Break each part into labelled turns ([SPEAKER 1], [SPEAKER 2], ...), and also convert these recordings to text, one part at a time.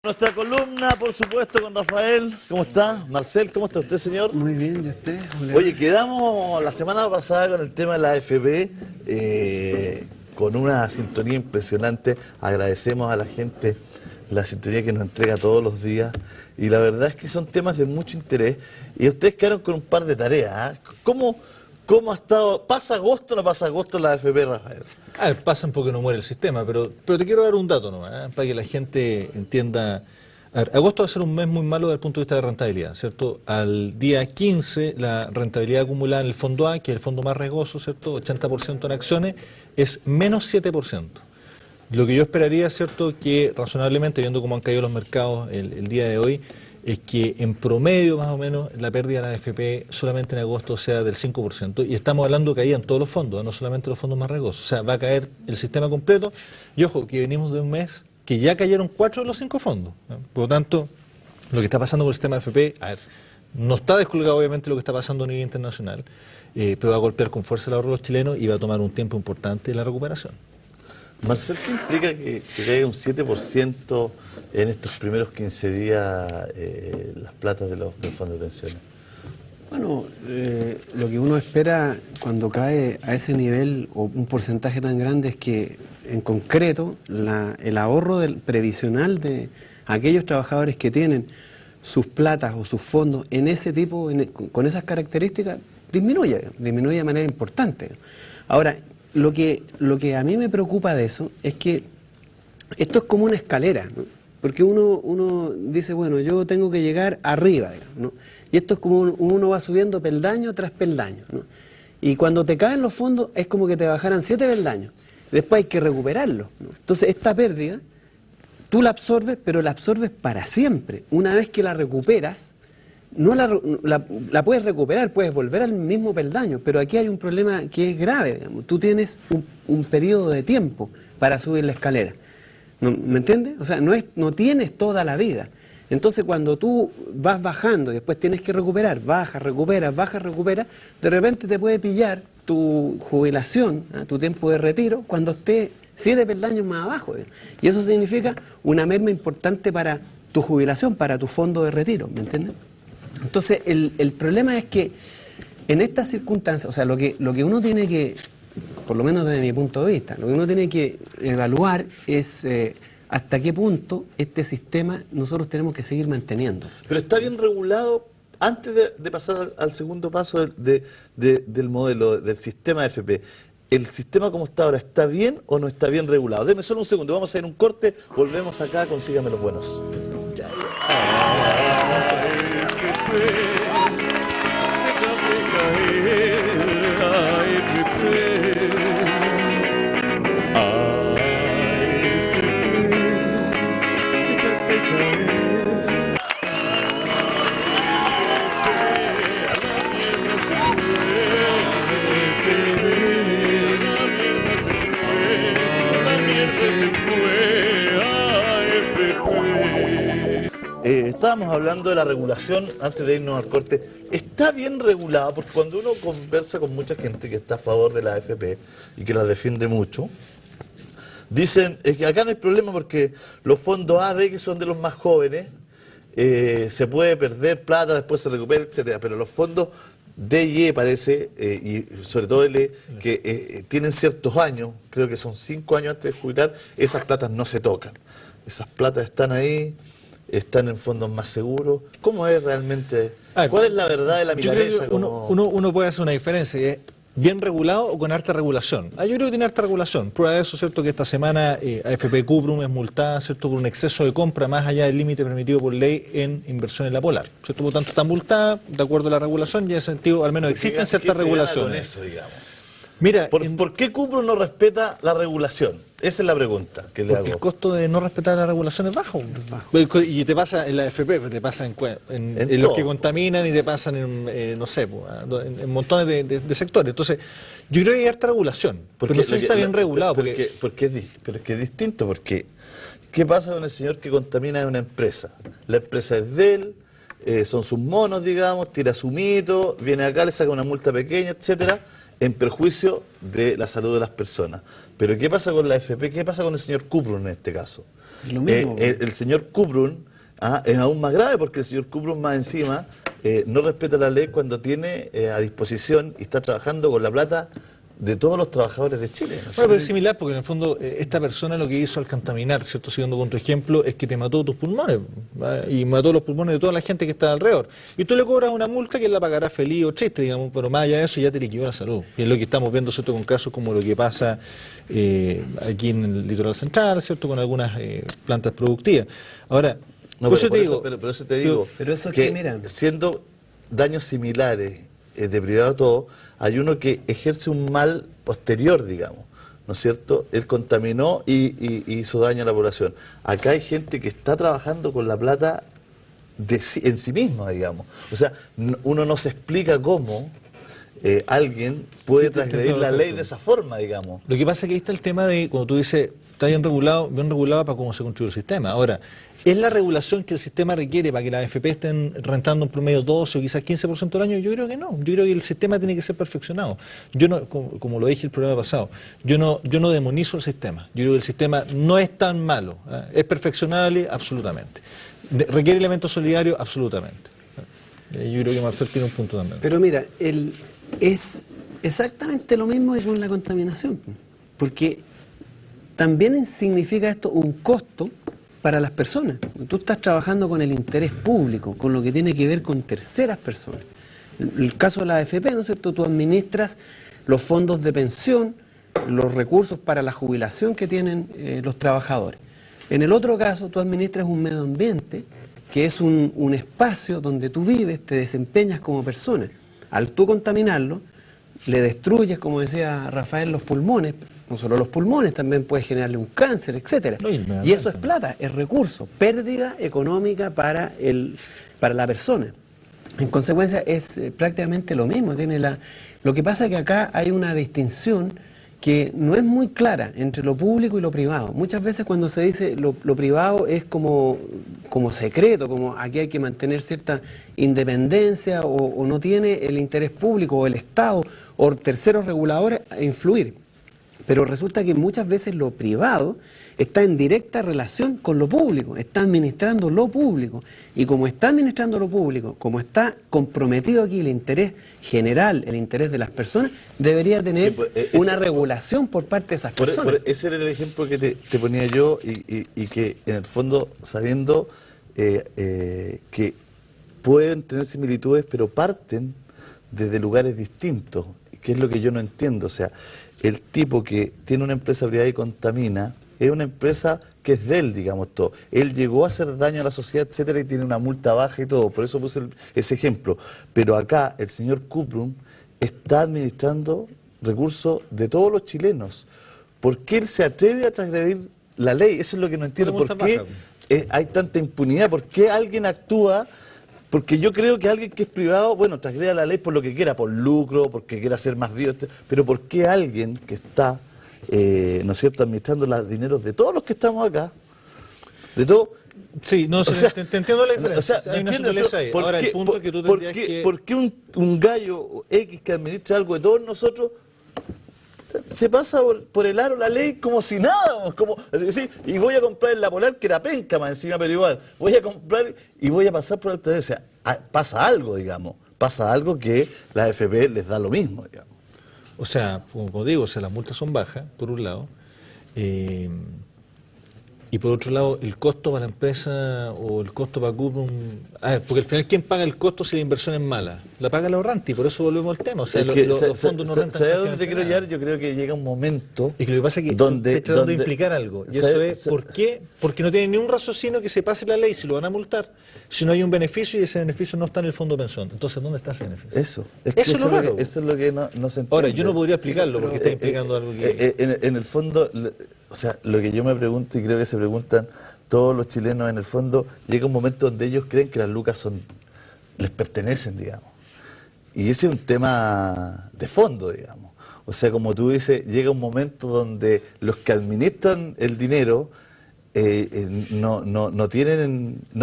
[SPEAKER 1] Nuestra columna, por supuesto, con Rafael. ¿Cómo está? Marcel, ¿cómo está usted, señor?
[SPEAKER 2] Muy bien, ¿y usted?
[SPEAKER 1] Oye, quedamos la semana pasada con el tema de la AFP, con una sintonía impresionante. Agradecemos a la gente la sintonía que nos entrega todos los días. Y la verdad es que son temas de mucho interés. Y ustedes quedaron con un par de tareas. ¿Cómo ha estado? ¿Pasa agosto o no pasa agosto la AFP, Rafael?
[SPEAKER 3] A ver, pasan porque no muere el sistema, pero te quiero dar un dato nomás, para que la gente entienda. A ver, agosto va a ser un mes muy malo desde el punto de vista de rentabilidad, ¿cierto? Al día 15, la rentabilidad acumulada en el fondo A, que es el fondo más riesgoso, ¿cierto? 80% en acciones, es menos 7%. Lo que yo esperaría, ¿cierto?, que razonablemente, viendo cómo han caído los mercados el día de hoy, es que en promedio, más o menos, la pérdida de la AFP solamente en agosto sea del 5%, y estamos hablando de caída en todos los fondos, no solamente los fondos más riesgosos. O sea, va a caer el sistema completo, y ojo, que venimos de un mes que ya cayeron 4 de los 5 fondos. Por lo tanto, lo que está pasando con el sistema AFP, a ver, no está descolgado obviamente lo que está pasando a nivel internacional, pero va a golpear con fuerza el ahorro de los chilenos y va a tomar un tiempo importante la recuperación.
[SPEAKER 1] Marcel, ¿qué implica que caiga un 7% en estos primeros 15 días las platas del fondo de pensiones?
[SPEAKER 2] Bueno, lo que uno espera cuando cae a ese nivel o un porcentaje tan grande es que, en concreto, el ahorro previsional de aquellos trabajadores que tienen sus platas o sus fondos en ese tipo, con esas características, disminuye de manera importante. Ahora, lo que a mí me preocupa de eso es que esto es como una escalera, ¿no? Porque uno dice, bueno, yo tengo que llegar arriba, digamos, ¿no? Y esto es como uno va subiendo peldaño tras peldaño, ¿no? Y cuando te caen los fondos es como que te bajaran 7 peldaños. Después hay que recuperarlo, ¿no? Entonces esta pérdida, tú la absorbes, pero la absorbes para siempre. Una vez que la recuperas, no la puedes recuperar, puedes volver al mismo peldaño, pero aquí hay un problema que es grave, digamos. Tú tienes un periodo de tiempo para subir la escalera, ¿no? ¿Me entiendes? O sea, no tienes toda la vida. Entonces cuando tú vas bajando y después tienes que recuperar, bajas, recuperas, de repente te puede pillar tu jubilación, ¿eh?, tu tiempo de retiro, cuando esté 7 peldaños más abajo, ¿eh? Y eso significa una merma importante para tu jubilación, para tu fondo de retiro, ¿me entiendes? Entonces, el problema es que en estas circunstancias, o sea, lo que uno tiene que, por lo menos desde mi punto de vista, lo que uno tiene que evaluar es hasta qué punto este sistema nosotros tenemos que seguir manteniendo.
[SPEAKER 1] Pero está bien regulado, antes de pasar al segundo paso del modelo, del sistema AFP. ¿El sistema como está ahora está bien o no está bien regulado? Denme solo un segundo, vamos a hacer un corte, volvemos acá, consígame los buenos. Estábamos hablando de la regulación antes de irnos al corte. Está bien regulado, porque cuando uno conversa con mucha gente que está a favor de la AFP y que la defiende mucho, dicen es que acá no hay problema porque los fondos A, B, que son de los más jóvenes, se puede perder plata, después se recupera, etcétera. Pero los fondos D y E, parece, y sobre todo L, que tienen ciertos años, creo que son 5 años antes de jubilar, esas platas no se tocan. Esas platas están ahí, están en fondos más seguros. ¿Cómo es realmente? ¿Cuál es la verdad de la milanesa?
[SPEAKER 3] Uno puede hacer una diferencia, ¿es bien regulado o con harta regulación? Yo creo que tiene harta regulación. Prueba de eso, ¿cierto?, que esta semana AFP Cuprum es multada, ¿cierto?, por un exceso de compra más allá del límite permitido por ley en inversión en la Polar, ¿cierto? Por lo tanto, está multada de acuerdo a la regulación y en ese sentido al menos existen ciertas regulaciones.
[SPEAKER 1] ¿Qué se gana con eso, digamos?
[SPEAKER 3] Mira,
[SPEAKER 1] ¿Por qué Cuprum no respeta la regulación? Esa es la pregunta que le hago.
[SPEAKER 3] Porque el costo de no respetar la regulación es bajo. Y te pasa en la AFP, te pasa en los que contaminan y te pasan en, no sé, en montones de sectores. Entonces, yo creo que hay harta regulación, pero no sé si está bien regulado.
[SPEAKER 1] Pero es que es distinto, porque ¿qué pasa con el señor que contamina en una empresa? La empresa es de él, son sus monos, digamos, tira su mito, viene acá, le saca una multa pequeña, etcétera, en perjuicio de la salud de las personas. Pero ¿qué pasa con la AFP? ¿Qué pasa con el señor Cuprum en este caso?
[SPEAKER 2] Lo mismo.
[SPEAKER 1] El señor Kuprun es aún más grave porque el señor Kuprun más encima no respeta la ley cuando tiene a disposición y está trabajando con la plata de todos los trabajadores de Chile. ¿No?
[SPEAKER 3] Bueno, pero es similar porque en el fondo esta persona lo que hizo al contaminar, ¿cierto? Siguiendo con tu ejemplo, es que te mató tus pulmones y mató los pulmones de toda la gente que está alrededor. Y tú le cobras una multa que él la pagará feliz o triste, digamos, pero más allá de eso ya te liquidó la salud. Y es lo que estamos viendo, ¿cierto? Con casos como lo que pasa aquí en el litoral central, ¿cierto? Con algunas plantas productivas. Ahora,
[SPEAKER 1] No,
[SPEAKER 3] pues
[SPEAKER 1] pero,
[SPEAKER 3] yo te digo,
[SPEAKER 1] pero eso te digo,
[SPEAKER 2] pero eso es
[SPEAKER 1] que
[SPEAKER 2] que, mira,
[SPEAKER 1] siendo daños similares de privado a todo, hay uno que ejerce un mal posterior, digamos, ¿no es cierto? Él contaminó y hizo daño a la población. Acá hay gente que está trabajando con la plata en sí misma, digamos. O sea, uno no se explica cómo alguien puede
[SPEAKER 3] Sí, te
[SPEAKER 1] transgredir
[SPEAKER 3] entiendo
[SPEAKER 1] la ley
[SPEAKER 3] perfecto.
[SPEAKER 1] de esa forma, digamos.
[SPEAKER 3] lo que pasa es que ahí está el tema de, cuando tú dices, está bien regulado para cómo se construye el sistema. Ahora, ¿es la regulación que el sistema requiere para que las AFP estén rentando en promedio 12 o quizás 15% al año? Yo creo que no. Yo creo que el sistema tiene que ser perfeccionado. Yo no, como lo dije el programa pasado, yo no demonizo el sistema. Yo creo que el sistema no es tan malo. ¿Es perfeccionable? Absolutamente. ¿Requiere elementos solidarios? Absolutamente. Yo creo que Marcel tiene un punto también.
[SPEAKER 2] pero mira, es exactamente lo mismo que con la contaminación, porque también significa esto un costo para las personas. Tú estás trabajando con el interés público, con lo que tiene que ver con terceras personas. El caso de la AFP, ¿no es cierto? Tú administras los fondos de pensión, los recursos para la jubilación que tienen los trabajadores. En el otro caso, tú administras un medio ambiente, que es un espacio donde tú vives, te desempeñas como persona. Al tú contaminarlo, le destruyes, como decía Rafael, los pulmones. No solo los pulmones, también puedes generarle un cáncer, etcétera.
[SPEAKER 3] No,
[SPEAKER 2] Y eso es plata, es recurso, pérdida económica para la persona. En consecuencia, es prácticamente lo mismo. Lo que pasa es que acá hay una distinción que no es muy clara entre lo público y lo privado. Muchas veces cuando se dice lo privado es como secreto, como aquí hay que mantener cierta independencia o no tiene el interés público o el Estado o terceros reguladores a influir. Pero resulta que muchas veces lo privado está en directa relación con lo público, está administrando lo público. Y como está administrando lo público, como está comprometido aquí el interés general, el interés de las personas, debería tener una regulación por parte de esas personas.
[SPEAKER 1] Ese era el ejemplo que te ponía yo y que en el fondo, sabiendo que pueden tener similitudes, pero parten desde lugares distintos, que es lo que yo no entiendo. O sea, el tipo que tiene una empresa privada y contamina, es una empresa que es de él, digamos todo. Él llegó a hacer daño a la sociedad, etcétera, y tiene una multa baja y todo. Por eso puse ese ejemplo. Pero acá el señor Kuprun está administrando recursos de todos los chilenos. ¿Por qué él se atreve a transgredir la ley? Eso es lo que no entiendo. ¿Por qué hay tanta impunidad? ¿Por qué alguien actúa? Porque yo creo que alguien que es privado, bueno, transgreda la ley por lo que quiera, por lucro, porque quiera ser más vivo, pero ¿por qué alguien que está, ¿no es cierto?, administrando los dineros de todos los que estamos acá, de todo?
[SPEAKER 3] Sí, no,
[SPEAKER 1] O sea,
[SPEAKER 3] te entiendo la diferencia.
[SPEAKER 1] o sea,
[SPEAKER 3] Hay una
[SPEAKER 1] ¿entiendes?
[SPEAKER 3] sutileza ahí. Ahora, el punto que tú
[SPEAKER 1] ¿por
[SPEAKER 3] tendrías
[SPEAKER 1] qué,
[SPEAKER 3] que...
[SPEAKER 1] ¿por qué un gallo X que administra algo de todos nosotros se pasa por el aro la ley como si nada? Como, así, y voy a comprar en la Polar, que era penca más encima, pero igual, voy a comprar y voy a pasar por alto. O sea, pasa algo, digamos, pasa algo que la AFP les da lo mismo, digamos.
[SPEAKER 3] O sea, como digo, o sea, las multas son bajas, por un lado, y por otro lado, el costo para la empresa o el costo para Kuprun... A ver, porque al final, ¿quién paga el costo si la inversión es mala? La paga el ahorrante, y por eso volvemos al tema. O sea, los fondos no rentan.
[SPEAKER 1] ¿Sabes a dónde te quiero llegar? Yo creo que llega un momento...
[SPEAKER 3] Y que lo que pasa es que
[SPEAKER 1] donde,
[SPEAKER 3] estoy tratando de implicar algo. Y eso es, ¿por qué? Porque no tiene ni un raciocinio que se pase la ley, si lo van a multar, si no hay un beneficio y ese beneficio no está en el fondo de pensión. Entonces, ¿dónde está ese beneficio?
[SPEAKER 1] Eso
[SPEAKER 3] es lo raro.
[SPEAKER 1] Eso es lo que no se entiende.
[SPEAKER 3] Ahora, yo no podría explicarlo porque está implicando algo que...
[SPEAKER 1] En el fondo, o sea, lo que yo me pregunto y creo que se preguntan todos los chilenos en el fondo, llega un momento donde ellos creen que las lucas les pertenecen, digamos. Y ese es un tema de fondo, digamos. O sea, como tú dices, llega un momento donde los que administran el dinero no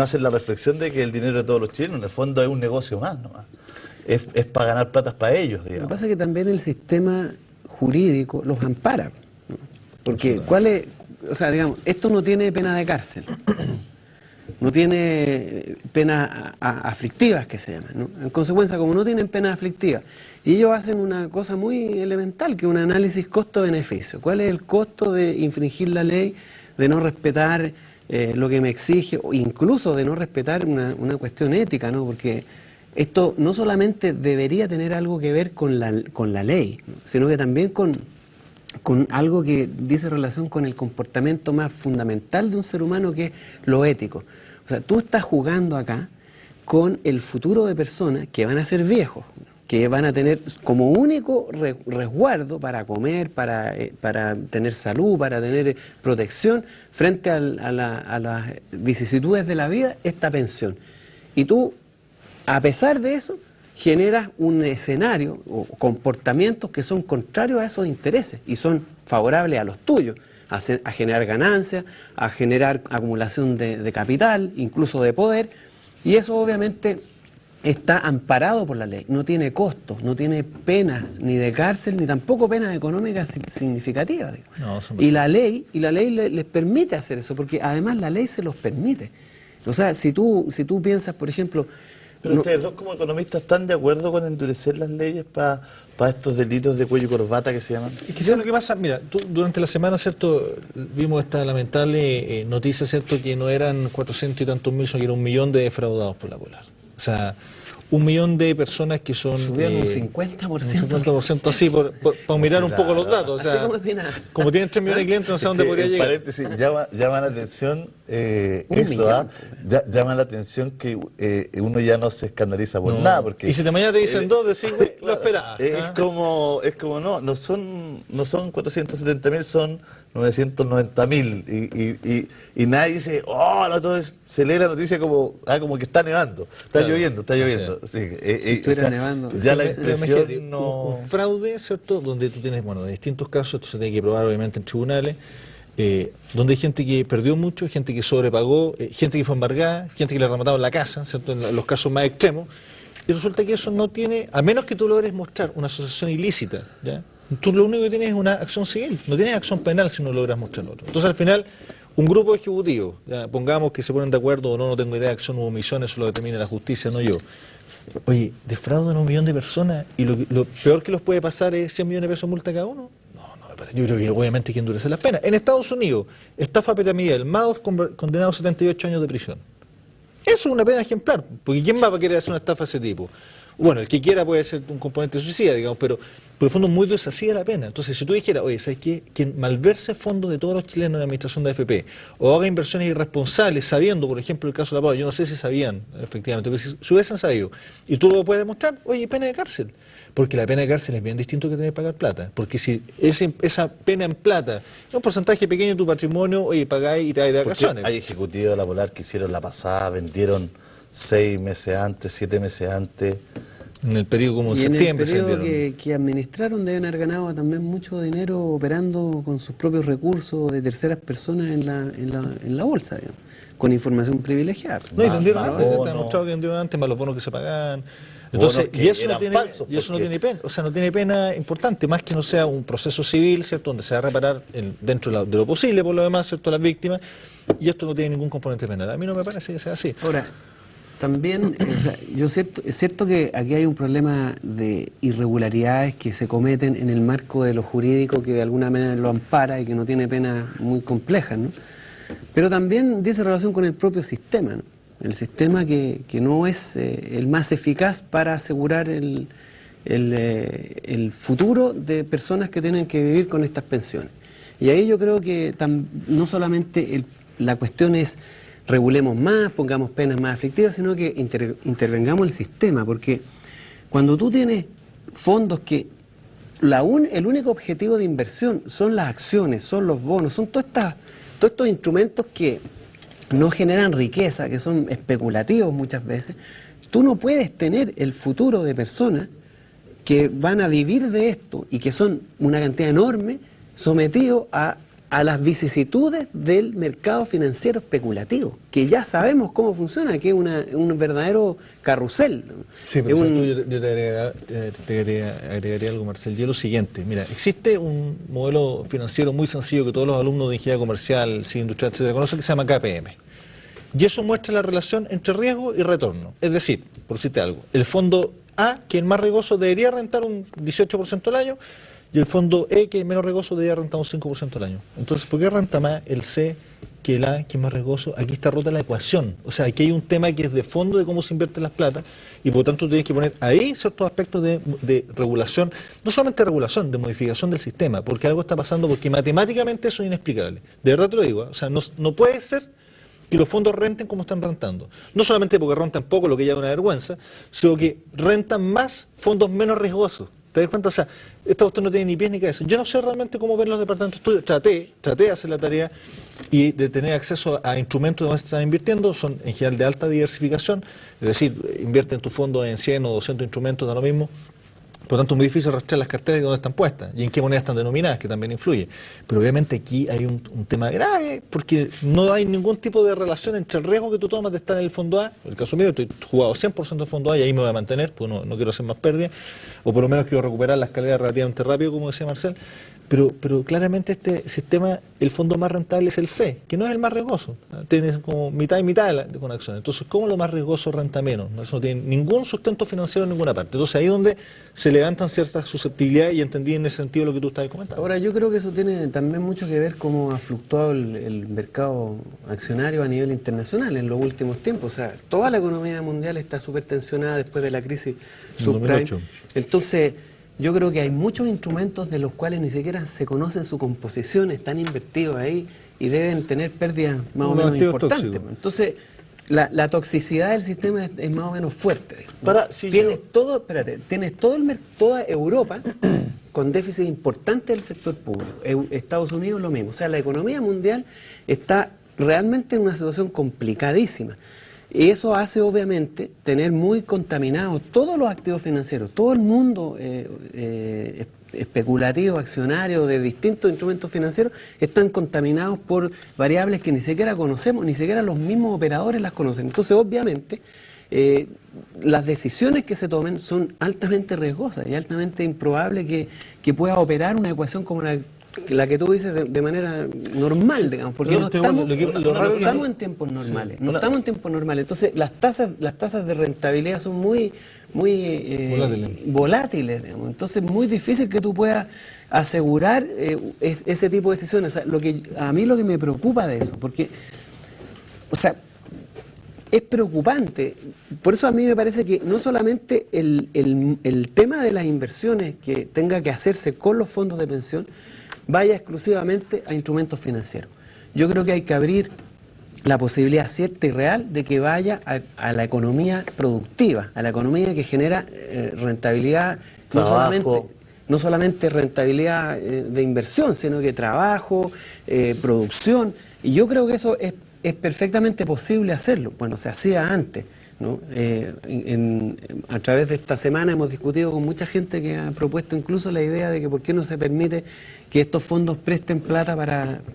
[SPEAKER 1] hacen la reflexión de que el dinero de todos los chilenos, en el fondo, es un negocio más nomás. Es para ganar platas para ellos, digamos.
[SPEAKER 2] Lo que pasa es que también el sistema jurídico los ampara, ¿no? Porque o sea, digamos, esto no tiene pena de cárcel, no tiene penas aflictivas que se llaman, ¿no? En consecuencia, como no tienen penas aflictivas, y ellos hacen una cosa muy elemental, que es un análisis costo-beneficio. ¿Cuál es el costo de infringir la ley, de no respetar lo que me exige, o incluso de no respetar una cuestión ética, ¿no? Porque esto no solamente debería tener algo que ver con la ley, ¿no? Sino que también con algo que dice relación con el comportamiento más fundamental de un ser humano, que es lo ético. O sea, tú estás jugando acá con el futuro de personas que van a ser viejos, que van a tener como único resguardo para comer, para tener salud, para tener protección frente a las vicisitudes de la vida, esta pensión. Y tú, a pesar de eso, generas un escenario o comportamientos que son contrarios a esos intereses y son favorables a los tuyos, a generar ganancias, a generar acumulación de capital, incluso de poder, y eso obviamente está amparado por la ley, no tiene costos, no tiene penas ni de cárcel, ni tampoco penas económicas significativas. No, y la ley les permite hacer eso, porque además la ley se los permite. O sea, si tú piensas, por ejemplo...
[SPEAKER 1] Pero ustedes dos como economistas están de acuerdo con endurecer las leyes para estos delitos de cuello y corbata que se llaman.
[SPEAKER 3] Es que ¿sabes lo que pasa? Mira, durante la semana, ¿cierto? Vimos esta lamentable noticia, ¿cierto? Que no eran 400 y tantos mil, sino que era 1 millón de defraudados por la Polar. O sea, 1 millón de personas que son...
[SPEAKER 2] Subieron un 50%.
[SPEAKER 3] Un 50% así, para mirar un poco los datos. O sea,
[SPEAKER 2] así como si nada.
[SPEAKER 3] Como tienen 3 millones de clientes, no sé dónde podría llegar.
[SPEAKER 1] Paréntesis, llama la atención llama la atención que uno ya no se escandaliza por nada. Porque,
[SPEAKER 3] y si de mañana te dicen 2, decís, lo esperaba.
[SPEAKER 1] Es como no son 470.000, son 990.000 y nadie dice, no, todo se lee la noticia como que está nevando, está lloviendo. Sí,
[SPEAKER 2] si estuviera nevando.
[SPEAKER 1] Ya la impresión no...
[SPEAKER 3] Un fraude, ¿cierto? Donde tú tienes, de distintos casos, esto se tiene que probar obviamente en tribunales, donde hay gente que perdió mucho, gente que sobrepagó, gente que fue embargada, gente que le remataron la casa, ¿cierto? En los casos más extremos, y resulta que eso no tiene, a menos que tú logres mostrar una asociación ilícita, ¿ya? Tú lo único que tienes es una acción civil, no tienes acción penal si no logras mostrar otro. Entonces al final, un grupo ejecutivo, ya, pongamos que se ponen de acuerdo o no tengo idea de acción u omisión, eso lo determina la justicia, no yo. Oye, defraudan a 1 millón de personas y lo peor que los puede pasar es 100 millones de pesos de multa cada uno. No me parece. Yo creo que obviamente hay que endurecer las penas. En Estados Unidos, estafa piramidal, Madoff condenado a 78 años de prisión. Eso es una pena ejemplar, porque ¿quién va a querer hacer una estafa de ese tipo? Bueno, el que quiera puede ser un componente suicida, digamos, pero por el fondo muy desasida la pena. Entonces, si tú dijeras, oye, ¿sabes qué? Quien malverse fondos de todos los chilenos en la administración de AFP o haga inversiones irresponsables sabiendo, por ejemplo, el caso de la Polar, yo no sé si sabían, efectivamente, pero si hubiesen sabido, y tú lo puedes demostrar, oye, pena de cárcel. Porque la pena de cárcel es bien distinto que tener que pagar plata. Porque si esa pena en plata es un porcentaje pequeño de tu patrimonio, oye, pagáis y te vais de vacaciones.
[SPEAKER 1] Hay ejecutivos de la Polar que hicieron la pasada, vendieron 6 meses antes, 7 meses antes.
[SPEAKER 3] En el periodo como en septiembre.
[SPEAKER 2] En el periodo que administraron deben haber ganado también mucho dinero operando con sus propios recursos de terceras personas en la bolsa, digamos, con información privilegiada.
[SPEAKER 3] No, y vendieron antes, está demostrado que vendieron antes, más los bonos que se pagaban. Entonces, y eso no tiene pena, o sea, no tiene pena importante, más que no sea un proceso civil, ¿cierto?, donde se va a reparar dentro de lo posible, por lo demás, ¿cierto?, las víctimas, y esto no tiene ningún componente penal. A mí no me parece que sea así.
[SPEAKER 2] Ahora, también, es cierto que aquí hay un problema de irregularidades que se cometen en el marco de lo jurídico que de alguna manera lo ampara y que no tiene penas muy complejas, ¿no? Pero también dice relación con el propio sistema, ¿no? El sistema que no es el más eficaz para asegurar el futuro de personas que tienen que vivir con estas pensiones. Y ahí yo creo que no solamente la cuestión es regulemos más, pongamos penas más aflictivas, sino que intervengamos el sistema, porque cuando tú tienes fondos que el único objetivo de inversión son las acciones, son los bonos, son todos estos instrumentos que no generan riqueza, que son especulativos muchas veces, tú no puedes tener el futuro de personas que van a vivir de esto y que son una cantidad enorme sometidos a a las vicisitudes del mercado financiero especulativo, que ya sabemos cómo funciona, que es un verdadero carrusel.
[SPEAKER 3] Sí, pero yo te agregaría algo, Marcel. Yo lo siguiente, mira, existe un modelo financiero muy sencillo que todos los alumnos de ingeniería comercial, ciencia industrial, etcétera, conocen, que se llama KPM. Y eso muestra la relación entre riesgo y retorno. Es decir, por decirte algo, el fondo A, que es el más riesgoso, debería rentar un 18% al año, y el fondo E, que es menos riesgoso, debería rentar un 5% al año. Entonces, ¿por qué renta más el C que el A, que es más riesgoso? Aquí está rota la ecuación. O sea, aquí hay un tema que es de fondo de cómo se invierten las plata, y por lo tanto tienes que poner ahí ciertos aspectos de regulación, no solamente de regulación, de modificación del sistema, porque algo está pasando, porque matemáticamente eso es inexplicable. De verdad te lo digo, ¿eh? O sea, no puede ser que los fondos renten como están rentando. No solamente porque rentan poco, lo que ya es una vergüenza, sino que rentan más fondos menos riesgosos. ¿Te das cuenta? O sea, esta cuestión no tiene ni pies ni cabeza. Yo no sé realmente cómo ven los departamentos de estudio. Traté de hacer la tarea y de tener acceso a instrumentos donde se están invirtiendo. Son en general de alta diversificación. Es decir, invierte en tu fondo en 100 o 200 instrumentos, da lo mismo. Por lo tanto, es muy difícil rastrear las carteras y dónde están puestas y en qué monedas están denominadas, que también influye. Pero obviamente aquí hay un tema grave, porque no hay ningún tipo de relación entre el riesgo que tú tomas de estar en el fondo A, en el caso mío, estoy jugado 100% en fondo A y ahí me voy a mantener, porque no quiero hacer más pérdidas, o por lo menos quiero recuperar la escalera relativamente rápido, como decía Marcel. Pero claramente este sistema, el fondo más rentable es el C, que no es el más riesgoso. Tienes como mitad y mitad con acciones. Entonces, ¿cómo lo más riesgoso renta menos? Eso no tiene ningún sustento financiero en ninguna parte. Entonces, ahí es donde se levantan ciertas susceptibilidades y entendí en ese sentido lo que tú estabas comentando.
[SPEAKER 2] Ahora, yo creo que eso tiene también mucho que ver cómo ha fluctuado el mercado accionario a nivel internacional en los últimos tiempos. O sea, toda la economía mundial está súper tensionada después de la crisis subprime.
[SPEAKER 3] 2008.
[SPEAKER 2] Entonces, yo creo que hay muchos instrumentos de los cuales ni siquiera se conocen su composición, están invertidos ahí y deben tener pérdidas más o menos importantes.
[SPEAKER 3] Tóxico.
[SPEAKER 2] Entonces, la toxicidad del sistema es más o menos fuerte. ¿no? Tienes toda Europa con déficit importante del sector público. Estados Unidos lo mismo. O sea, la economía mundial está realmente en una situación complicadísima. Y eso hace, obviamente, tener muy contaminados todos los activos financieros, todo el mundo especulativo, accionario de distintos instrumentos financieros, están contaminados por variables que ni siquiera conocemos, ni siquiera los mismos operadores las conocen. Entonces, obviamente, las decisiones que se tomen son altamente riesgosas y altamente improbable que pueda operar una ecuación como la que tú dices de manera normal, digamos, porque no estamos en tiempos normales, no estamos en tiempos normales. Entonces, las tasas de rentabilidad son muy volátiles, digamos. Entonces, es muy difícil que tú puedas asegurar ese tipo de decisiones. O sea, a mí lo que me preocupa de eso, porque, o sea, es preocupante. Por eso a mí me parece que no solamente el tema de las inversiones que tenga que hacerse con los fondos de pensión vaya exclusivamente a instrumentos financieros. Yo creo que hay que abrir la posibilidad cierta y real de que vaya a la economía productiva, a la economía que genera rentabilidad, no solamente rentabilidad de inversión, sino que trabajo, producción. Y yo creo que eso es perfectamente posible hacerlo. Bueno, se hacía antes, ¿no? A través de esta semana hemos discutido con mucha gente que ha propuesto incluso la idea de que por qué no se permite que estos fondos presten plata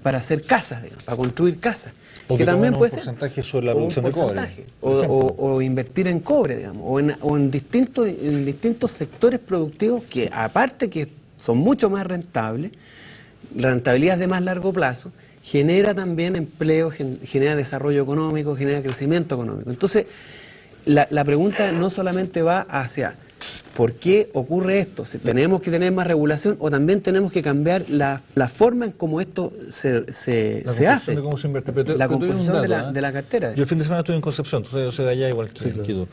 [SPEAKER 2] para hacer casas, digamos, para construir casas.
[SPEAKER 3] O
[SPEAKER 2] que también puede ser
[SPEAKER 3] un porcentaje sobre la producción de cobre.
[SPEAKER 2] O invertir en cobre, digamos, o en distintos sectores productivos que, aparte que son mucho más rentables, rentabilidad de más largo plazo, genera también empleo, genera desarrollo económico, genera crecimiento económico. Entonces, la pregunta no solamente va hacia ¿por qué ocurre esto? Si tenemos que tener más regulación o también tenemos que cambiar la forma en cómo esto se hace.
[SPEAKER 3] De cómo se invierte. Pero
[SPEAKER 2] la composición de la cartera.
[SPEAKER 3] Yo el fin de semana estuve en Concepción, entonces yo soy de allá igual que tú.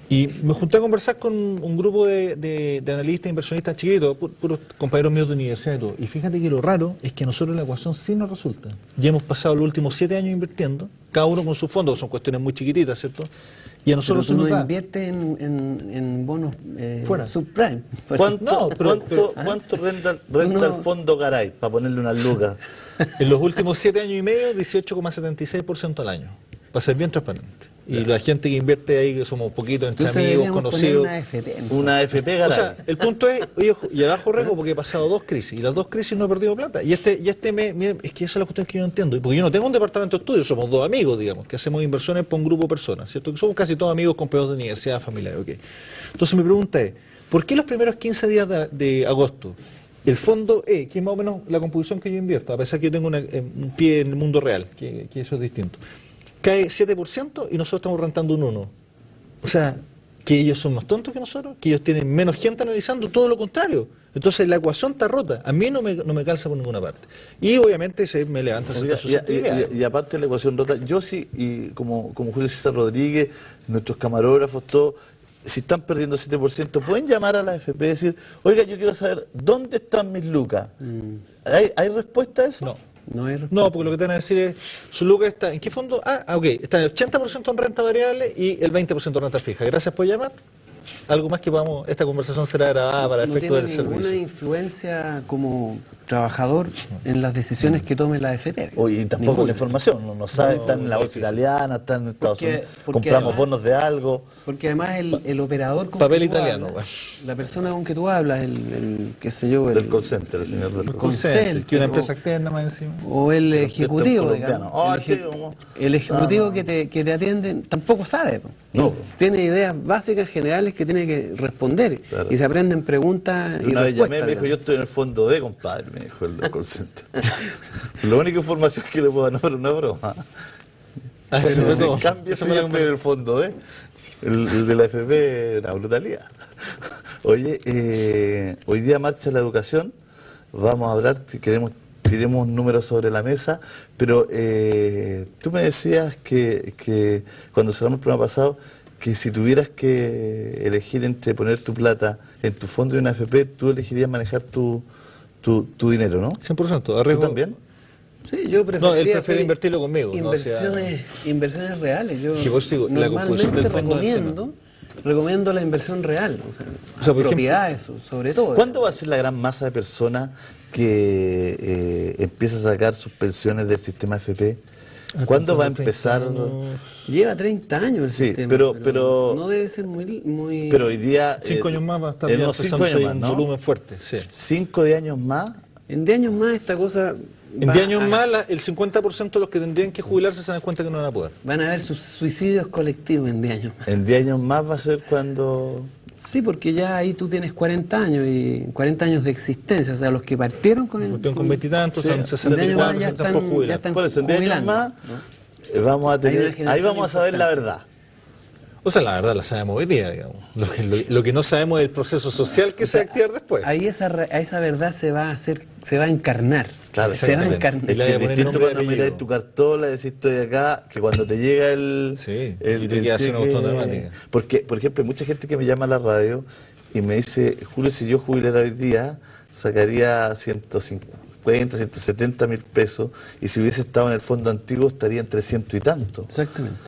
[SPEAKER 3] Y me junté a conversar con un grupo de analistas, inversionistas chiquitos, puros compañeros míos de universidad y todo. Y fíjate que lo raro es que a nosotros la ecuación sí nos resulta. Ya hemos pasado los últimos 7 años invirtiendo, cada uno con su fondo, son cuestiones muy chiquititas, ¿cierto? Y a nosotros
[SPEAKER 2] pero tú no inviertes en bonos subprime.
[SPEAKER 1] ¿Cuánto renta el fondo Garay, para ponerle unas lucas?
[SPEAKER 3] En los últimos 7 años y medio, 18,76% al año, para ser bien transparente. Y la gente que invierte ahí, que somos poquitos, entre
[SPEAKER 2] Entonces
[SPEAKER 3] amigos,
[SPEAKER 2] deberíamos poner
[SPEAKER 3] conocidos.
[SPEAKER 2] una AFP.
[SPEAKER 1] Una AFP Garay.
[SPEAKER 3] O sea, el punto es, oye, y abajo riesgo porque he pasado 2 crisis, y las 2 crisis no he perdido plata. Y este mes, miren, es que esa es la cuestión que yo no entiendo. Porque yo no tengo un departamento de estudio, somos 2 amigos, digamos, que hacemos inversiones por un grupo de personas, ¿cierto? Que somos casi todos amigos, compañeros de universidad, familiares, ok. Entonces mi pregunta es, ¿por qué los primeros 15 días de agosto el fondo E, que es más o menos la composición que yo invierto, a pesar que yo tengo un pie en el mundo real, que eso es distinto, cae 7% y nosotros estamos rentando un 1%? O sea, que ellos son más tontos que nosotros, que ellos tienen menos gente analizando, todo lo contrario. Entonces la ecuación está rota, a mí no me calza por ninguna parte. Y obviamente se me levanta cierta susceptibilidad.
[SPEAKER 1] Y aparte de la ecuación rota, yo sí, y como Julio César Rodríguez, nuestros camarógrafos, todos, si están perdiendo 7%, pueden llamar a la AFP y decir, oiga, yo quiero saber dónde están mis lucas. ¿Hay respuesta a eso?
[SPEAKER 3] No.
[SPEAKER 2] No,
[SPEAKER 3] Porque lo que te van a decir es, su lucas está, ¿en qué fondo? Ok, está el 80% en renta variable y el 20% en renta fija. Gracias por llamar. Algo más que podamos, esta conversación será grabada para efectos del
[SPEAKER 2] servicio. No tiene ninguna influencia como trabajador en las decisiones que tome la AFP.
[SPEAKER 1] Oye, y tampoco la información, no sabe, están en la bolsa italiana, están en Estados Unidos, compramos
[SPEAKER 2] además,
[SPEAKER 1] bonos de algo.
[SPEAKER 2] Porque además el operador con
[SPEAKER 3] papel
[SPEAKER 2] que tú
[SPEAKER 3] italiano,
[SPEAKER 2] hablas, la persona con que tú hablas, el qué sé yo,
[SPEAKER 1] del call center, el señor del call
[SPEAKER 3] center, que una empresa externa más encima.
[SPEAKER 2] O el ejecutivo,
[SPEAKER 1] digamos.
[SPEAKER 2] El ejecutivo que te atiende tampoco sabe.
[SPEAKER 1] No.
[SPEAKER 2] Tiene ideas básicas, generales que tiene que responder.
[SPEAKER 1] Claro.
[SPEAKER 2] Y se aprenden preguntas y
[SPEAKER 1] una vez
[SPEAKER 2] respuestas.
[SPEAKER 1] llamé, me dijo, yo estoy en el fondo de, compadre, me dijo el del call center. La única información que le puedo dar, no, una broma. En cambio, si yo estoy en el fondo de, el de la FP, una brutalidad. Oye, hoy día marcha la educación, vamos a hablar, queremos números sobre la mesa, pero tú me decías que cuando cerramos el programa pasado, que si tuvieras que elegir entre poner tu plata en tu fondo y una AFP, tú elegirías manejar tu dinero, ¿no?
[SPEAKER 3] 100%. ¿Arriesgo?
[SPEAKER 1] ¿Tú también?
[SPEAKER 2] Sí, yo
[SPEAKER 3] No, él prefiere invertirlo conmigo.
[SPEAKER 2] Inversiones reales. Yo
[SPEAKER 3] digo, la composición del fondo
[SPEAKER 2] recomiendo la inversión real, o sea por propiedades, ejemplo, sobre todo.
[SPEAKER 1] ¿Cuándo va a ser la gran masa de personas que empieza a sacar sus pensiones del sistema AFP? ¿Cuándo va a empezar?
[SPEAKER 2] Lleva 30 años el sistema,
[SPEAKER 1] pero
[SPEAKER 2] no debe ser muy...
[SPEAKER 1] Pero hoy día...
[SPEAKER 3] 5 años más va a estar
[SPEAKER 1] en unos 5 años más,
[SPEAKER 3] un
[SPEAKER 1] ¿no?
[SPEAKER 3] volumen fuerte, sí.
[SPEAKER 1] 5 de años más.
[SPEAKER 2] En 10 años más esta cosa...
[SPEAKER 3] En 10 años más, el 50% de los que tendrían que jubilarse se dan cuenta que no van a poder.
[SPEAKER 2] Van a haber suicidios colectivos en 10 años más.
[SPEAKER 1] En 10 años más va a ser cuando...
[SPEAKER 2] Sí, porque ya ahí tú tienes 40 años y 40 años de existencia, o sea, los que partieron con el...
[SPEAKER 3] Con 20 y tantos,
[SPEAKER 1] sí,
[SPEAKER 3] son 64,
[SPEAKER 2] ya
[SPEAKER 3] están por jubilar.
[SPEAKER 2] están
[SPEAKER 1] por eso, en 10 años más, ¿no? Vamos a tener... Ahí vamos a saber la verdad.
[SPEAKER 3] O sea, la verdad la sabemos hoy día, digamos. Lo que no sabemos es el proceso social que se va a activar después.
[SPEAKER 2] Ahí esa verdad se va a encarnar.
[SPEAKER 1] Claro,
[SPEAKER 2] se va a encarnar.
[SPEAKER 1] Es que es distinto cuando miras tu cartola y decís estoy acá, que cuando te llega el...
[SPEAKER 3] Sí, y te queda así una cuestión dramática.
[SPEAKER 1] Porque, por ejemplo, hay mucha gente que me llama a la radio y me dice, Julio, si yo jubilara hoy día, sacaría 150, 170 mil pesos, y si hubiese estado en el fondo antiguo estaría en 300 y tanto.
[SPEAKER 2] Exactamente.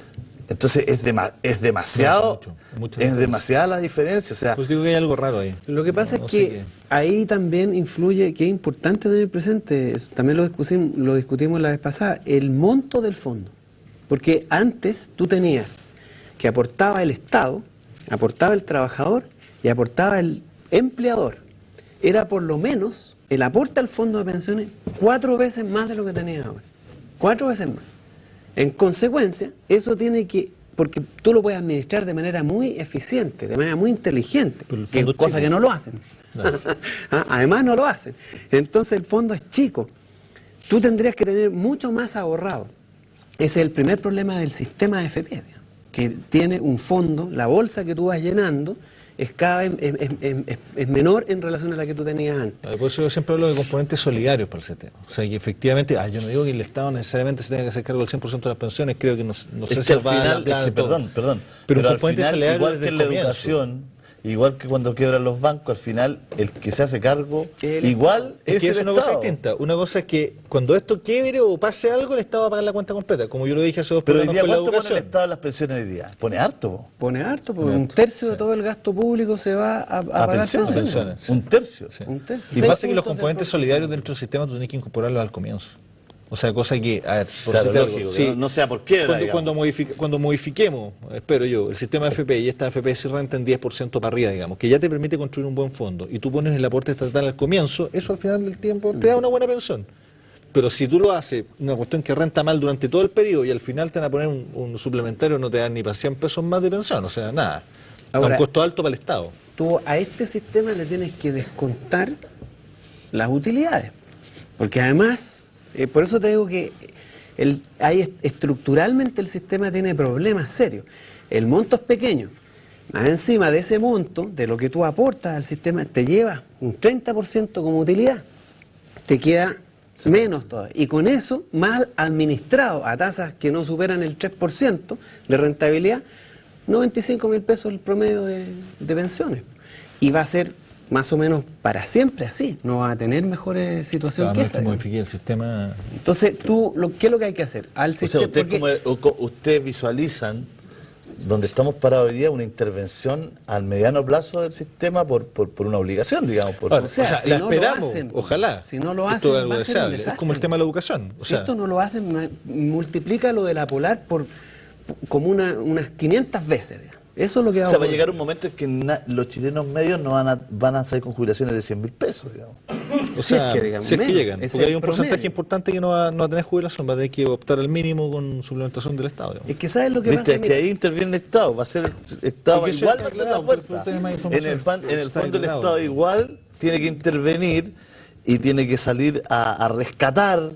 [SPEAKER 1] Entonces es demasiado,
[SPEAKER 3] mucho
[SPEAKER 1] es demasiada la diferencia. O sea,
[SPEAKER 3] pues digo que hay algo raro ahí.
[SPEAKER 2] Lo que pasa es que ahí también influye, que es importante tener presente, también lo discutimos la vez pasada, el monto del fondo. Porque antes tú tenías que aportaba el Estado, aportaba el trabajador y aportaba el empleador. Era por lo menos el aporte al fondo de pensiones 4 veces más de lo que tenías ahora. 4 veces más. En consecuencia, eso tiene que, porque tú lo puedes administrar de manera muy eficiente, de manera muy inteligente, cosa que no lo hacen. Claro. Además no lo hacen. Entonces el fondo es chico. Tú tendrías que tener mucho más ahorrado. Ese es el primer problema del sistema de AFP, que tiene un fondo, la bolsa que tú vas llenando, es cada vez es menor en relación a la que tú tenías antes.
[SPEAKER 3] Por eso yo siempre hablo de componentes solidarios para el sistema. O sea, que efectivamente, yo no digo que el Estado necesariamente se tenga que hacer cargo del 100% de las pensiones, creo que no sé si va a dar
[SPEAKER 1] perdón,
[SPEAKER 3] pero un
[SPEAKER 1] al
[SPEAKER 3] componente
[SPEAKER 1] final,
[SPEAKER 3] solidario
[SPEAKER 1] igual
[SPEAKER 3] desde
[SPEAKER 1] que en
[SPEAKER 3] el
[SPEAKER 1] la
[SPEAKER 3] comienzo.
[SPEAKER 1] educación, igual que cuando quiebran los bancos, al final el que se hace cargo, igual
[SPEAKER 3] es
[SPEAKER 1] el
[SPEAKER 3] una
[SPEAKER 1] Estado.
[SPEAKER 3] cosa distinta. Una cosa es que cuando esto quiebre o pase algo, el Estado va a pagar la cuenta completa, como yo lo dije hace 2
[SPEAKER 1] Pero hoy
[SPEAKER 3] programas
[SPEAKER 1] día,
[SPEAKER 3] con la
[SPEAKER 1] ¿cuánto pone el
[SPEAKER 3] educación.
[SPEAKER 1] Estado en las pensiones hoy día? Pone harto, po.
[SPEAKER 2] Pone harto, porque un tercio de todo el gasto público se va a pagar pensiones.
[SPEAKER 1] Un tercio.
[SPEAKER 2] Sí. Un tercio.
[SPEAKER 3] Y pasa que los componentes solidarios dentro del sistema tú tienes que incorporarlos al comienzo. O sea, cosa que, a ver, por
[SPEAKER 1] Claro,
[SPEAKER 3] decirte algo,
[SPEAKER 1] lógico,
[SPEAKER 3] sí,
[SPEAKER 1] que no sea por quiebra,
[SPEAKER 3] cuando modifiquemos, espero yo, el sistema FP y esta FP se renta en 10% para arriba, digamos, que ya te permite construir un buen fondo, y tú pones el aporte estatal al comienzo, eso al final del tiempo te da una buena pensión. Pero si tú lo haces, una cuestión que renta mal durante todo el periodo y al final te van a poner un suplementario, no te dan ni para 100 pesos más de pensión, o sea, nada.
[SPEAKER 2] Ahora,
[SPEAKER 3] a un costo alto para el Estado.
[SPEAKER 2] Tú a este sistema le tienes que descontar las utilidades. Porque además, por eso te digo que estructuralmente el sistema tiene problemas serios. El monto es pequeño. Más encima de ese monto, de lo que tú aportas al sistema, te lleva un 30% como utilidad. Te queda menos todavía. Y con eso, mal administrado a tasas que no superan el 3% de rentabilidad, 95.000 pesos el promedio de pensiones. Y va a ser más o menos para siempre así. No va a tener mejor situación que esa.
[SPEAKER 3] Modifique el sistema.
[SPEAKER 2] Entonces, ¿qué es lo que hay que hacer? Al sistema,
[SPEAKER 1] ustedes visualizan donde estamos parados hoy día una intervención al mediano plazo del sistema por una obligación, digamos.
[SPEAKER 3] O sea, si la no esperamos, ojalá.
[SPEAKER 2] Si no lo hacen, va a ser un desastre.
[SPEAKER 3] Es como el tema de la educación.
[SPEAKER 2] Si esto no lo hacen, multiplica lo de la Polar como unas 500 veces. Digamos. Eso es lo que va a ocurrir.
[SPEAKER 1] Va a llegar un momento en que los chilenos medios no van a salir con jubilaciones de 100.000 pesos, digamos.
[SPEAKER 3] O sea, si es que llegan, porque hay un porcentaje importante que no va a tener jubilación, va a tener que optar al mínimo con suplementación del Estado. Digamos.
[SPEAKER 2] Es que ¿sabes lo que pasa?
[SPEAKER 1] Es que ahí interviene el Estado, va a ser el Estado igual, va a ser la fuerza. En el fondo el Estado igual tiene que intervenir y tiene que salir a rescatar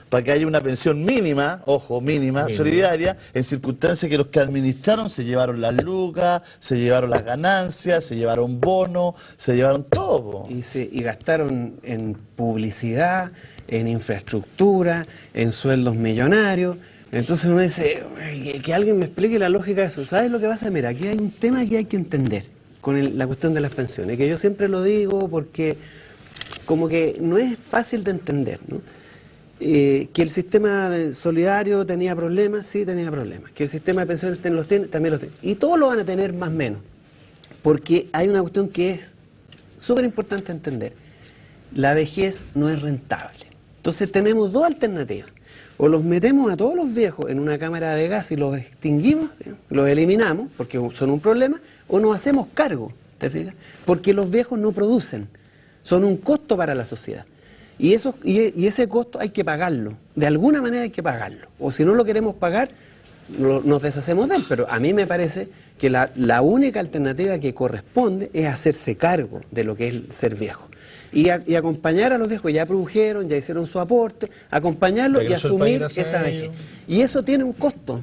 [SPEAKER 1] para que haya una pensión mínima, ojo, mínima, solidaria, en circunstancias que los que administraron se llevaron las lucas, se llevaron las ganancias, se llevaron bonos, se llevaron todo.
[SPEAKER 2] Y gastaron en publicidad, en infraestructura, en sueldos millonarios. Entonces uno dice, que alguien me explique la lógica de eso. ¿Sabes lo que pasa? Mira, aquí hay un tema que hay que entender con la cuestión de las pensiones, que yo siempre lo digo porque como que no es fácil de entender, ¿no? Que el sistema solidario tenía problemas, sí tenía problemas. Que el sistema de pensiones también los tiene. Y todos lo van a tener más o menos. Porque hay una cuestión que es súper importante entender. La vejez no es rentable. Entonces tenemos dos alternativas. O los metemos a todos los viejos en una cámara de gas y los extinguimos, los eliminamos, porque son un problema, o nos hacemos cargo, ¿te fijas? Porque los viejos no producen, son un costo para la sociedad. Y ese costo hay que pagarlo, de alguna manera hay que pagarlo. O si no lo queremos pagar, nos deshacemos de él. Pero a mí me parece que la única alternativa que corresponde es hacerse cargo de lo que es ser viejo. Y acompañar a los viejos, ya produjeron, ya hicieron su aporte, acompañarlos y asumir esa vejez. Y eso tiene un costo.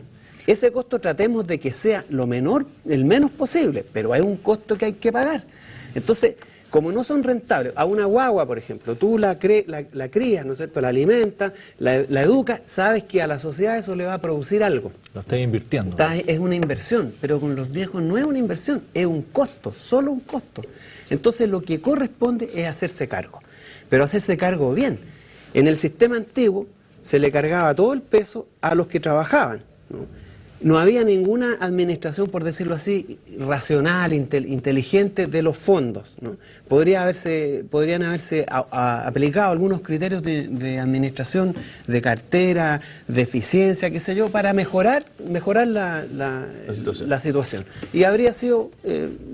[SPEAKER 2] Ese costo tratemos de que sea el menos posible, pero hay un costo que hay que pagar. Entonces, como no son rentables, a una guagua, por ejemplo, tú la crías, ¿no es cierto?, la alimentas, la educas, sabes que a la sociedad eso le va a producir algo.
[SPEAKER 3] Lo estás invirtiendo.
[SPEAKER 2] Es una inversión, pero con los viejos no es una inversión, es un costo, solo un costo. Entonces lo que corresponde es hacerse cargo, pero hacerse cargo bien. En el sistema antiguo se le cargaba todo el peso a los que trabajaban, ¿no? No había ninguna administración, por decirlo así, racional, inteligente de los fondos, ¿no? Podrían haberse aplicado algunos criterios de administración, de cartera, de eficiencia, qué sé yo, para mejorar la situación. Y habría sido,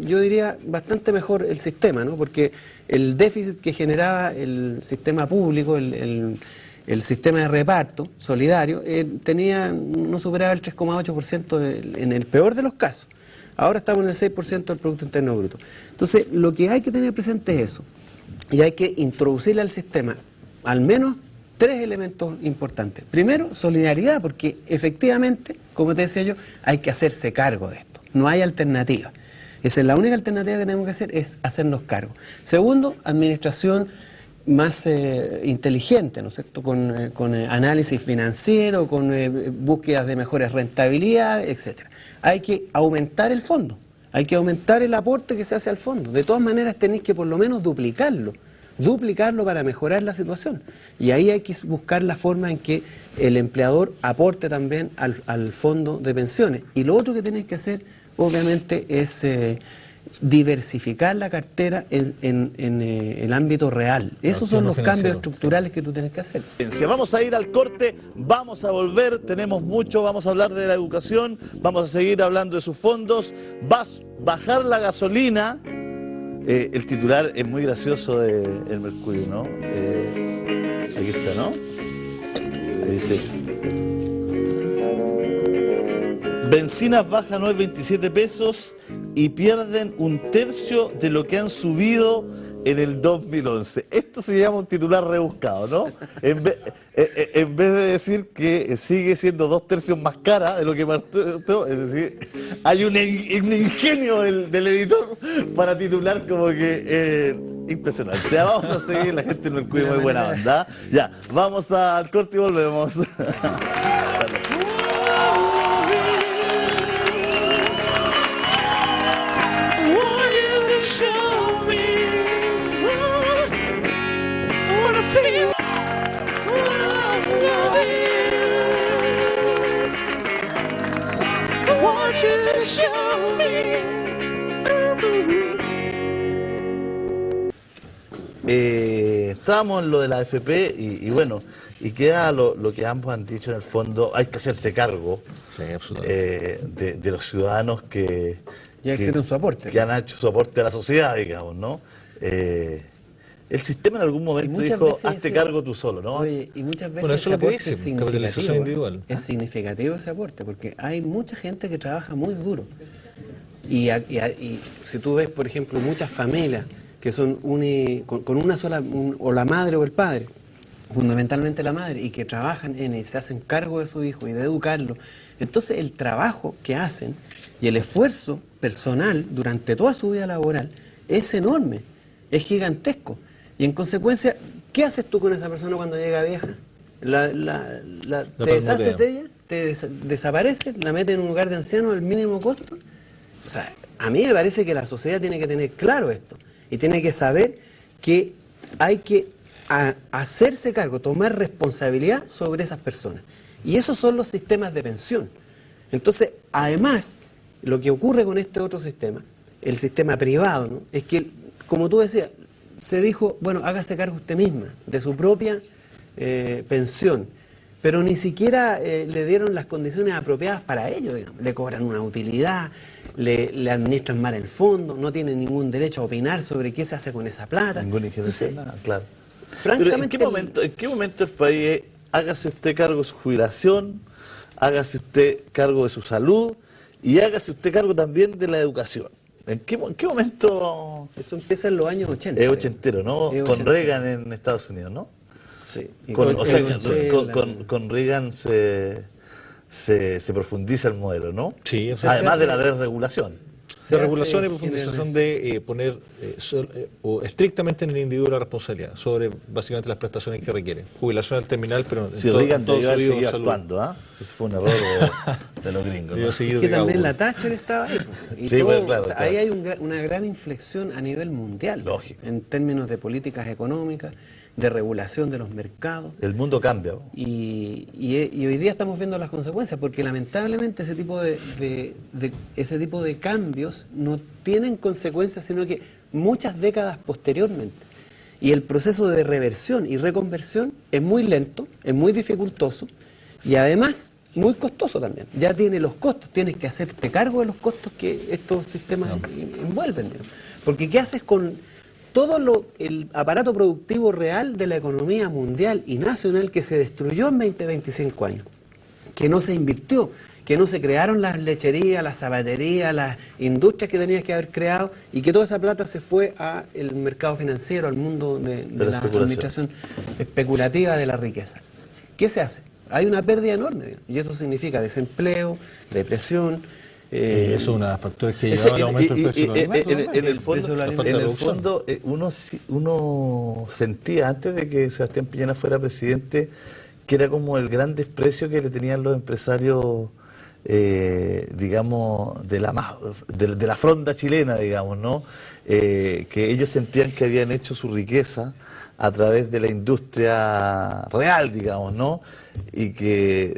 [SPEAKER 2] yo diría, bastante mejor el sistema, ¿no? Porque el déficit que generaba el sistema público, el sistema de reparto solidario no superaba el 3,8% en el peor de los casos. Ahora estamos en el 6% del Producto Interno Bruto. Entonces, lo que hay que tener presente es eso. Y hay que introducirle al sistema al menos 3 elementos importantes. Primero, solidaridad, porque efectivamente, como te decía yo, hay que hacerse cargo de esto. No hay alternativa. Esa es la única alternativa que tenemos que hacer, es hacernos cargo. Segundo, administración más inteligente, ¿no es cierto?, con análisis financiero, con búsquedas de mejores rentabilidades, etcétera. Hay que aumentar el fondo, hay que aumentar el aporte que se hace al fondo. De todas maneras tenéis que por lo menos duplicarlo para mejorar la situación. Y ahí hay que buscar la forma en que el empleador aporte también al fondo de pensiones. Y lo otro que tenéis que hacer, obviamente, es diversificar la cartera en el ámbito real. Esos son los cambios estructurales que tú tienes que hacer.
[SPEAKER 1] Vamos a ir al corte, vamos a volver, tenemos mucho, vamos a hablar de la educación, vamos a seguir hablando de sus fondos, vas a bajar la gasolina. El titular es muy gracioso de El Mercurio, ¿no? Aquí está, ¿no? Ahí dice: bencinas baja 9.27 pesos y pierden un tercio de lo que han subido en el 2011. Esto se llama un titular rebuscado, ¿no? En vez de decir que sigue siendo 2/3 más cara de lo que partió, es decir, hay un ingenio del editor para titular como que impresionante. Ya vamos a seguir, la gente no cuida muy buena onda. Ya, vamos al corte y volvemos. Estábamos en lo de la AFP y bueno, y queda lo que ambos han dicho en el fondo: hay que hacerse cargo de los ciudadanos que
[SPEAKER 2] ya hicieron su aporte,
[SPEAKER 1] que han hecho su aporte a la sociedad, digamos, ¿no? El sistema en algún momento dijo: hazte cargo tú solo, ¿no?
[SPEAKER 2] Oye, y muchas veces
[SPEAKER 3] bueno, eso es lo que dicen,
[SPEAKER 2] es significativo ese aporte, porque hay mucha gente que trabaja muy duro. Y si tú ves, por ejemplo, muchas familias que son con una sola, o la madre o el padre, fundamentalmente la madre, y que trabajan y se hacen cargo de su hijo y de educarlo. Entonces el trabajo que hacen y el esfuerzo personal durante toda su vida laboral es enorme, es gigantesco. Y en consecuencia, ¿qué haces tú con esa persona cuando llega vieja? ¿Te deshaces de ella? ¿Te desapareces? ¿La metes en un lugar de ancianos al mínimo costo? O sea, a mí me parece que la sociedad tiene que tener claro esto y tiene que saber que hay que hacerse cargo, tomar responsabilidad sobre esas personas. Y esos son los sistemas de pensión. Entonces, además, lo que ocurre con este otro sistema, el sistema privado, ¿no?, es que, como tú decías, se dijo, bueno, hágase cargo usted misma de su propia pensión, pero ni siquiera le dieron las condiciones apropiadas para ello, digamos. Le cobran una utilidad, le administran mal el fondo, no tienen ningún derecho a opinar sobre qué se hace con esa plata.
[SPEAKER 1] Ninguna injerencia, nada, claro.
[SPEAKER 2] Francamente,
[SPEAKER 1] ¿Pero en qué momento el país hágase usted cargo de su jubilación, hágase usted cargo de su salud y hágase usted cargo también de la educación? ¿En qué momento?
[SPEAKER 2] Eso empieza en los años 80.
[SPEAKER 1] Es ochentero, ¿no? Con Reagan en Estados Unidos, ¿no?
[SPEAKER 2] Sí.
[SPEAKER 1] Con Reagan se profundiza el modelo, ¿no?
[SPEAKER 3] Sí,
[SPEAKER 1] además de la desregulación.
[SPEAKER 3] De regulación y profundización de poner o estrictamente en el individuo la responsabilidad sobre básicamente las prestaciones que requiere. Jubilación al terminal, pero
[SPEAKER 1] si Reagan debió haber seguido actuando, ¿ah? Ese fue un error de los gringos, ¿no?
[SPEAKER 2] Es que también la Thatcher estaba ahí. Y
[SPEAKER 1] sí,
[SPEAKER 2] todo,
[SPEAKER 1] bueno, claro,
[SPEAKER 2] claro. Ahí hay una gran inflexión a nivel mundial.
[SPEAKER 1] Lógico.
[SPEAKER 2] En términos de políticas económicas, de regulación de los mercados.
[SPEAKER 1] El mundo cambia.
[SPEAKER 2] Y hoy día estamos viendo las consecuencias, porque lamentablemente ese tipo de cambios no tienen consecuencias, sino que muchas décadas posteriormente. Y el proceso de reversión y reconversión es muy lento, es muy dificultoso y además muy costoso también. Ya tiene los costos, tienes que hacerte cargo de los costos que estos sistemas envuelven, digamos. Porque ¿qué haces con todo el aparato productivo real de la economía mundial y nacional que se destruyó en 20, 25 años? Que no se invirtió, que no se crearon las lecherías, las zapaterías, las industrias que tenías que haber creado, y que toda esa plata se fue al mercado financiero, al mundo de la administración especulativa de la riqueza. ¿Qué se hace? Hay una pérdida enorme, y eso significa desempleo, depresión.
[SPEAKER 3] Es una factora que lleva al aumento del precio del alimento.
[SPEAKER 1] En el fondo, uno sentía antes de que Sebastián Piñera fuera presidente que era como el gran desprecio que le tenían los empresarios, digamos, de la fronda chilena, digamos, ¿no? Que ellos sentían que habían hecho su riqueza a través de la industria real, digamos, ¿no? Y que,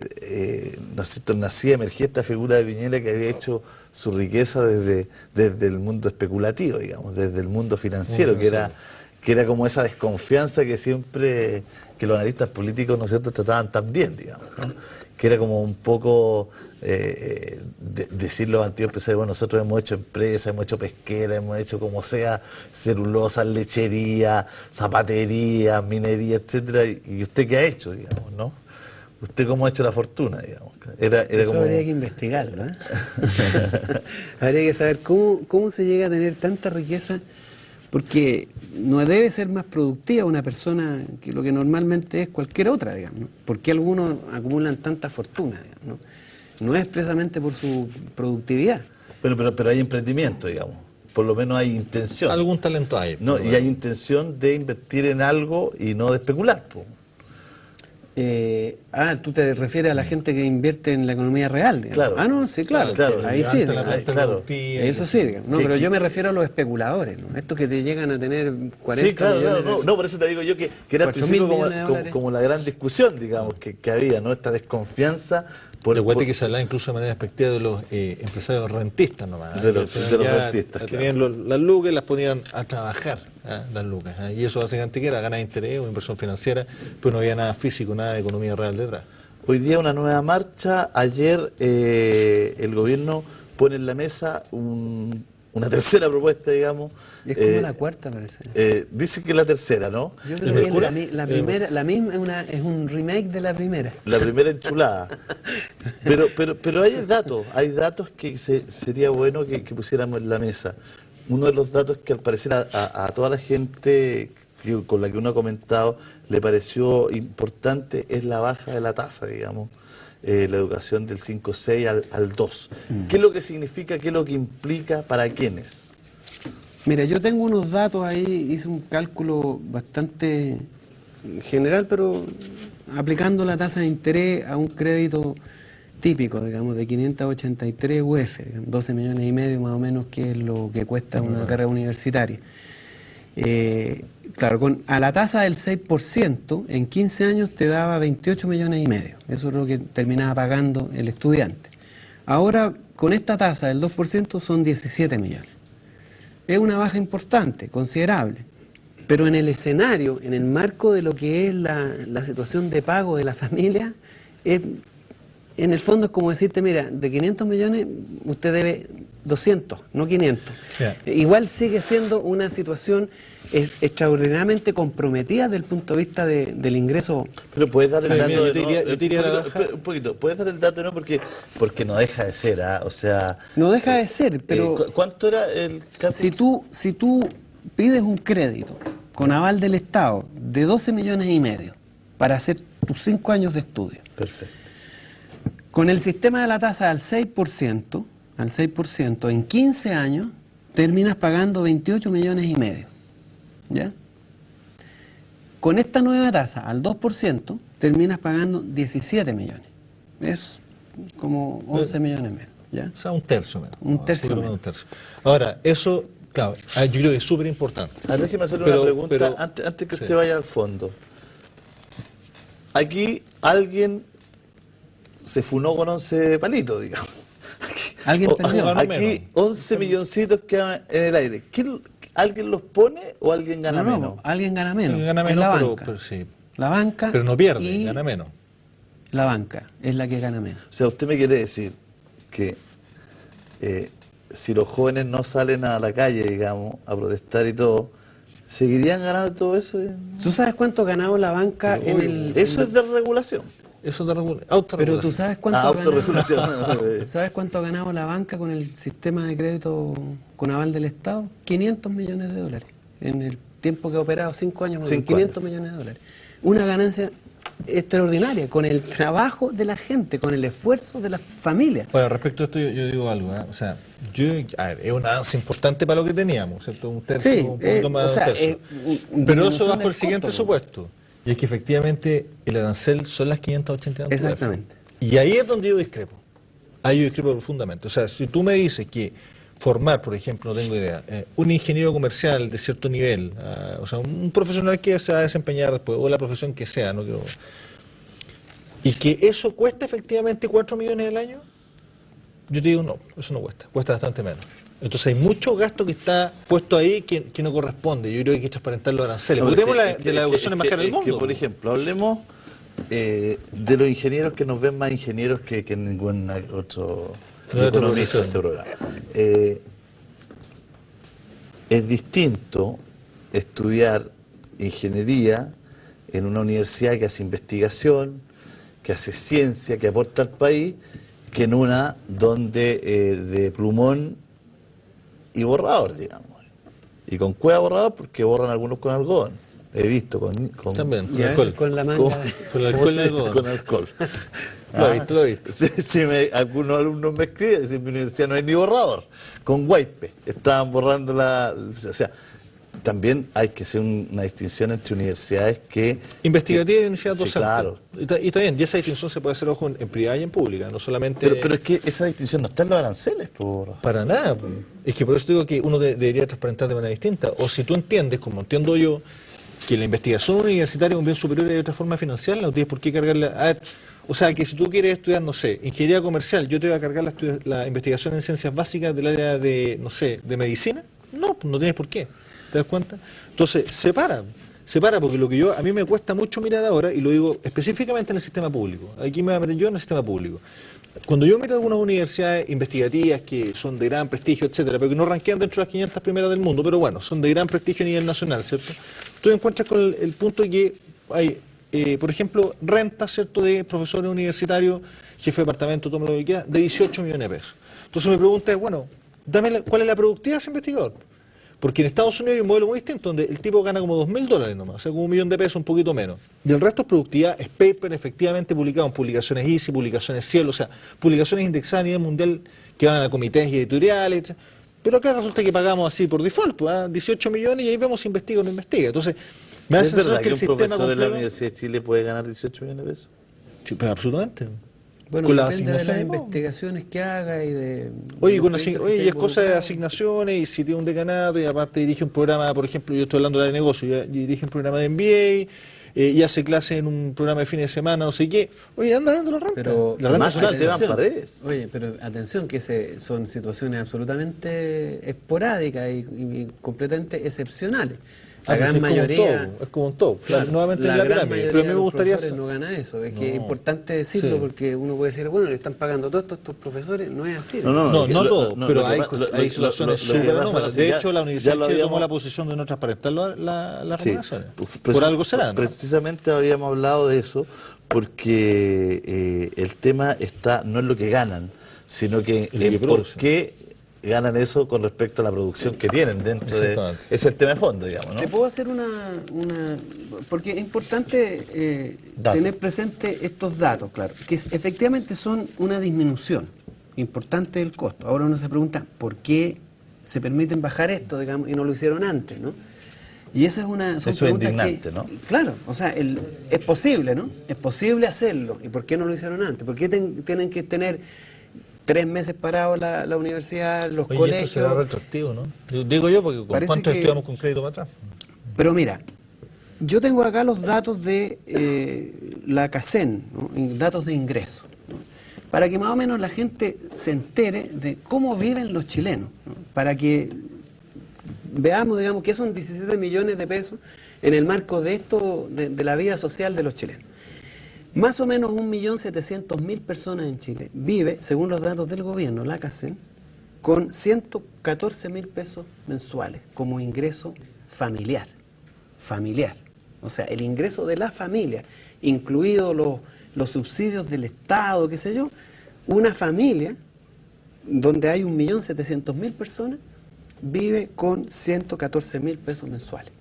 [SPEAKER 1] ¿no es cierto?, nacía, emergía esta figura de Piñera que había hecho su riqueza desde el mundo especulativo, digamos, desde el mundo financiero, que era como esa desconfianza que siempre, que los analistas políticos, ¿no es cierto?, trataban tan bien, digamos, ¿no? Que era como un poco decir los antiguos empresarios, bueno, nosotros hemos hecho empresas, hemos hecho pesquera, hemos hecho como sea, celulosa, lechería, zapatería, minería, etcétera, y usted qué ha hecho, digamos, ¿no? ¿Usted cómo ha hecho la fortuna, digamos? Era
[SPEAKER 2] Eso
[SPEAKER 1] como...
[SPEAKER 2] habría que investigarlo, ¿eh? Habría que saber cómo se llega a tener tanta riqueza, porque no debe ser más productiva una persona que lo que normalmente es cualquier otra, digamos, ¿no? ¿Por qué algunos acumulan tanta fortuna, digamos, ¿no? No es precisamente por su productividad.
[SPEAKER 1] Pero hay emprendimiento, digamos. Por lo menos hay intención.
[SPEAKER 3] Algún talento hay.
[SPEAKER 1] No, y hay intención de invertir en algo y no de especular, po.
[SPEAKER 2] Tú te refieres a la gente que invierte en la economía real, digamos.
[SPEAKER 1] Claro.
[SPEAKER 2] Ah, no, sí, claro.
[SPEAKER 1] Claro,
[SPEAKER 2] ahí sí,
[SPEAKER 3] levanta la
[SPEAKER 2] digamos.
[SPEAKER 3] planta
[SPEAKER 1] claro.
[SPEAKER 3] productiva,
[SPEAKER 2] Eso sí, digamos. No,
[SPEAKER 1] Que-
[SPEAKER 2] pero
[SPEAKER 1] que-
[SPEAKER 2] yo me refiero a los especuladores, ¿no? Estos que te llegan a tener 40
[SPEAKER 1] Sí, claro,
[SPEAKER 2] millones
[SPEAKER 1] claro, no, por eso te digo yo que era al
[SPEAKER 2] 4.000
[SPEAKER 1] principio
[SPEAKER 2] millones de dólares.
[SPEAKER 1] como la gran discusión, digamos, que había, ¿no? Esta desconfianza
[SPEAKER 3] Recuerda que se hablaba incluso de manera despectiva de los empresarios rentistas nomás.
[SPEAKER 1] De los
[SPEAKER 3] Ya
[SPEAKER 1] rentistas,
[SPEAKER 3] tenían las lucas y las ponían a trabajar, las lucas. Y eso básicamente que era ganar interés o inversión financiera, pero no había nada físico, nada de economía real detrás.
[SPEAKER 1] Hoy día una nueva marcha. Ayer el gobierno pone en la mesa una tercera propuesta, digamos.
[SPEAKER 2] Es como la cuarta, parece.
[SPEAKER 1] Dice que es la tercera, ¿no?
[SPEAKER 2] Yo creo que la primera, la misma es un remake de la primera.
[SPEAKER 1] La primera enchulada. Pero hay datos que sería bueno que pusiéramos en la mesa. Uno de los datos que al parecer a toda la gente con la que uno ha comentado le pareció importante es la baja de la tasa, digamos, la educación del 5-6 al 2. ¿Qué es lo que significa, qué es lo que implica, para quiénes?
[SPEAKER 2] Mira, yo tengo unos datos ahí, hice un cálculo bastante general, pero aplicando la tasa de interés a un crédito típico, digamos, de 583 UF, 12 millones y medio más o menos, que es lo que cuesta una carrera universitaria. Claro, a la tasa del 6%, en 15 años te daba 28 millones y medio. Eso es lo que terminaba pagando el estudiante. Ahora, con esta tasa del 2%, son 17 millones. Es una baja importante, considerable. Pero en el escenario, en el marco de lo que es la situación de pago de la familia, en el fondo es como decirte, mira, de 500 millones usted debe 200, no 500.
[SPEAKER 3] Yeah.
[SPEAKER 2] Igual sigue siendo una situación extraordinariamente comprometida desde el punto de vista del ingreso.
[SPEAKER 1] Pero puedes dar el
[SPEAKER 3] Sí,
[SPEAKER 1] dato
[SPEAKER 3] mira,
[SPEAKER 1] de
[SPEAKER 3] yo te diría- yo te diría la baja.
[SPEAKER 1] un poquito, puedes dar el dato, ¿no? Porque no deja de ser, ¿ah? O sea,
[SPEAKER 2] No deja de ser, pero
[SPEAKER 1] ¿cuánto era el
[SPEAKER 2] si tú pides un crédito con aval del Estado de 12 millones y medio para hacer tus 5 años de estudio,
[SPEAKER 1] Perfecto.
[SPEAKER 2] con el sistema de la tasa al 6%, en 15 años terminas pagando 28 millones y medio. ¿Ya? Con esta nueva tasa al 2% terminas pagando 17 millones. Es como 11 millones menos. ¿Ya?
[SPEAKER 3] O sea, un tercio menos.
[SPEAKER 2] Un tercio
[SPEAKER 3] Poco
[SPEAKER 2] menos.
[SPEAKER 3] un tercio. Ahora, eso, claro, yo creo que es súper importante.
[SPEAKER 1] Déjeme hacerle
[SPEAKER 3] Pero-
[SPEAKER 1] una pregunta
[SPEAKER 3] pero-
[SPEAKER 1] antes que
[SPEAKER 3] sí.
[SPEAKER 1] usted vaya al fondo. Aquí alguien se funó con 11 palitos, digamos.
[SPEAKER 2] Alguien perdió.
[SPEAKER 3] ganó
[SPEAKER 1] Aquí
[SPEAKER 3] menos.
[SPEAKER 1] 11 milloncitos quedan en el aire. ¿Alguien los pone o alguien gana
[SPEAKER 2] No,
[SPEAKER 1] menos?
[SPEAKER 2] alguien gana menos.
[SPEAKER 3] Alguien gana
[SPEAKER 2] Es
[SPEAKER 3] menos,
[SPEAKER 2] la
[SPEAKER 3] pero-
[SPEAKER 2] banca.
[SPEAKER 3] pero sí.
[SPEAKER 2] La banca.
[SPEAKER 3] Pero no pierde,
[SPEAKER 2] y
[SPEAKER 3] gana menos.
[SPEAKER 2] La banca es la que gana menos.
[SPEAKER 1] O sea, usted me quiere decir que si los jóvenes no salen a la calle, digamos, a protestar y todo, ¿seguirían ganando todo eso?
[SPEAKER 2] ¿Tú sabes cuánto ha ganado la banca en el...
[SPEAKER 1] Eso es de regulación.
[SPEAKER 3] Eso de
[SPEAKER 2] Pero
[SPEAKER 3] autorregulación.
[SPEAKER 2] tú sabes cuánto ha ganado...
[SPEAKER 1] Autorregulación.
[SPEAKER 2] ¿Sabes cuánto ha ganado la banca con el sistema de crédito con aval del Estado? 500 millones de dólares. En el tiempo que ha operado, 5 años, 500 millones de dólares. Una ganancia extraordinaria, con el trabajo de la gente, con el esfuerzo de las familias.
[SPEAKER 3] Bueno, respecto a esto yo digo algo, ¿eh? O sea, es un avance importante para lo que teníamos, ¿cierto? Un tercio,
[SPEAKER 2] Sí,
[SPEAKER 3] un poquito más
[SPEAKER 2] o
[SPEAKER 3] de
[SPEAKER 2] sea,
[SPEAKER 3] un tercio. Pero
[SPEAKER 2] disminución
[SPEAKER 3] eso bajo
[SPEAKER 2] del
[SPEAKER 3] el siguiente
[SPEAKER 2] costo,
[SPEAKER 3] supuesto, y es que efectivamente el arancel son las 580 UF.
[SPEAKER 2] Exactamente.
[SPEAKER 3] Y ahí es donde yo discrepo. Ahí yo discrepo profundamente. O sea, si tú me dices que formar, por ejemplo, no tengo idea, un ingeniero comercial de cierto nivel, o sea, un profesional que se va a desempeñar después, o la profesión que sea, no quiero... y que eso cuesta efectivamente 4 millones al año, yo te digo no, eso no cuesta, cuesta bastante menos. Entonces hay mucho gasto que está puesto ahí que no corresponde. Yo creo que hay que transparentar los aranceles. Porque tenemos de la educación más cara del mundo.
[SPEAKER 1] Que, por ejemplo, hablemos de los ingenieros que nos ven más ingenieros que ningún otro economista de este programa. Es distinto estudiar ingeniería en una universidad que hace investigación, que hace ciencia, que aporta al país, que en una donde de plumón y borrador, digamos. Y con cueva borrador porque borran algunos con algodón. He visto
[SPEAKER 3] también,
[SPEAKER 2] con alcohol. Con la manga.
[SPEAKER 3] Con alcohol de algodón.
[SPEAKER 1] Con alcohol.
[SPEAKER 3] Lo he visto.
[SPEAKER 1] Algunos alumnos me escriben, en mi universidad no hay ni borrador. Con Guaype estaban borrando o sea, también hay que hacer una distinción entre universidades que...
[SPEAKER 3] Investigativa y universidad docente.
[SPEAKER 1] Sí, claro.
[SPEAKER 3] Y está bien, y esa distinción se puede hacer, ojo, en privada y en pública, no solamente...
[SPEAKER 1] Pero es que esa distinción no está en los aranceles, por...
[SPEAKER 3] Para nada. Es que por eso digo que uno debería transparentar de manera distinta. O si tú entiendes, como entiendo yo, que la investigación universitaria es un bien superior y hay otra forma de financiarla, no tienes por qué cargarla... A ver, o sea, que si tú quieres estudiar, no sé, ingeniería comercial, yo te voy a cargar la investigación en ciencias básicas del área de, no sé, de medicina. No, no tienes por qué. ¿Te das cuenta? Entonces, separa, porque a mí me cuesta mucho mirar ahora, y lo digo específicamente en el sistema público, aquí me voy a meter yo en el sistema público. Cuando yo miro algunas universidades investigativas que son de gran prestigio, etcétera, pero que no ranquean dentro de las 500 primeras del mundo, pero bueno, son de gran prestigio a nivel nacional, ¿cierto? Tú encuentras con el punto de que hay, por ejemplo, rentas, ¿cierto?, de profesores universitarios, jefe de departamento, todo lo que queda, de 18 millones de pesos. Entonces mi pregunta es, bueno, ¿cuál es la productividad de ese investigador? Porque en Estados Unidos hay un modelo muy distinto, donde el tipo gana como $2.000 nomás, o sea, como $1.000.000, un poquito menos. Y el resto es productividad, es paper efectivamente publicado en publicaciones ICI, publicaciones Cielo, o sea, publicaciones indexadas a nivel mundial que van a comités editoriales, etc. Pero acá resulta que pagamos así por default, pues, 18 millones y ahí vemos si investiga o no investiga. Entonces, me da la
[SPEAKER 1] ¿Es
[SPEAKER 3] sensación
[SPEAKER 1] verdad que
[SPEAKER 3] el
[SPEAKER 1] un
[SPEAKER 3] sistema
[SPEAKER 1] profesor de la
[SPEAKER 3] completo...
[SPEAKER 1] Universidad de Chile puede ganar 18 millones de pesos?
[SPEAKER 3] Sí, pues absolutamente.
[SPEAKER 2] Bueno,
[SPEAKER 3] con las
[SPEAKER 2] depende de las
[SPEAKER 3] asignaciones, ¿no?
[SPEAKER 2] investigaciones que haga y de...
[SPEAKER 3] Oye,
[SPEAKER 2] y
[SPEAKER 3] es cosa de asignaciones, y si tiene un decanato, y aparte dirige un programa, por ejemplo, yo estoy hablando de negocio, y dirige un programa de MBA, y hace clases en un programa de fines de semana, no sé qué. Oye, anda dando la renta.
[SPEAKER 2] Pero
[SPEAKER 3] la renta
[SPEAKER 1] más
[SPEAKER 3] nacional.
[SPEAKER 1] te dan paredes.
[SPEAKER 2] Oye, pero atención, que son situaciones absolutamente esporádicas y completamente excepcionales. La gran mayoría...
[SPEAKER 3] Es como un todo.
[SPEAKER 2] Claro,
[SPEAKER 3] Nuevamente
[SPEAKER 2] la
[SPEAKER 3] en la
[SPEAKER 2] gran
[SPEAKER 3] pirámide.
[SPEAKER 2] mayoría
[SPEAKER 3] Pero a mí
[SPEAKER 2] de
[SPEAKER 3] me
[SPEAKER 2] los
[SPEAKER 3] gustaría...
[SPEAKER 2] profesores no gana eso. Es que es
[SPEAKER 3] No.
[SPEAKER 2] importante decirlo,
[SPEAKER 3] Sí.
[SPEAKER 2] porque uno puede decir, bueno, le están pagando todos estos profesores. No es así.
[SPEAKER 3] No todo, pero hay
[SPEAKER 1] lo
[SPEAKER 3] situaciones
[SPEAKER 1] que
[SPEAKER 3] súper
[SPEAKER 1] pasa
[SPEAKER 3] anómalas.
[SPEAKER 1] es
[SPEAKER 3] De
[SPEAKER 1] que
[SPEAKER 3] hecho, la
[SPEAKER 1] ya
[SPEAKER 3] Universidad
[SPEAKER 1] lo
[SPEAKER 3] de Chile tomó
[SPEAKER 1] habíamos-
[SPEAKER 3] la posición de no transparentar las
[SPEAKER 1] Sí.
[SPEAKER 3] remuneraciones. Por algo será, ¿no?
[SPEAKER 1] Precisamente habíamos hablado de eso porque el tema no es lo que ganan, sino que
[SPEAKER 3] En lo que
[SPEAKER 1] en por
[SPEAKER 3] producen.
[SPEAKER 1] qué ganan eso con respecto a la producción que tienen dentro de...
[SPEAKER 3] Exactamente.
[SPEAKER 1] Es el tema de fondo, digamos, ¿no?
[SPEAKER 2] Te puedo hacer una porque es importante
[SPEAKER 1] Datos.
[SPEAKER 2] tener presente estos datos, claro, que efectivamente son una disminución importante del costo. Ahora uno se pregunta, ¿por qué se permiten bajar esto, digamos, y no lo hicieron antes, ¿no? Y esa es una... son
[SPEAKER 1] Eso es
[SPEAKER 2] preguntas
[SPEAKER 1] indignante, ¿no?
[SPEAKER 2] Claro, o sea, es posible, ¿no? Es posible hacerlo. ¿Y por qué no lo hicieron antes? ¿Por qué tienen que tener 3 meses parados la universidad, los
[SPEAKER 3] Oye,
[SPEAKER 2] colegios?
[SPEAKER 3] esto será retroactivo, ¿no? Digo yo, porque ¿con
[SPEAKER 2] Parece
[SPEAKER 3] cuánto
[SPEAKER 2] que-
[SPEAKER 3] estudiamos con crédito para atrás?
[SPEAKER 2] Pero mira, yo tengo acá los datos de la CACEN, ¿no? Y datos de ingreso, ¿no? Para que más o menos la gente se entere de cómo viven los chilenos, ¿no? Para que veamos, digamos, que son 17 millones de pesos en el marco de esto, de la vida social de los chilenos. Más o menos 1.700.000 personas en Chile vive, según los datos del gobierno, la CACEN, con 114.000 pesos mensuales como ingreso familiar. Familiar. O sea, el ingreso de la familia, incluidos los subsidios del Estado, qué sé yo, una familia donde hay 1.700.000 personas vive con 114.000 pesos mensuales.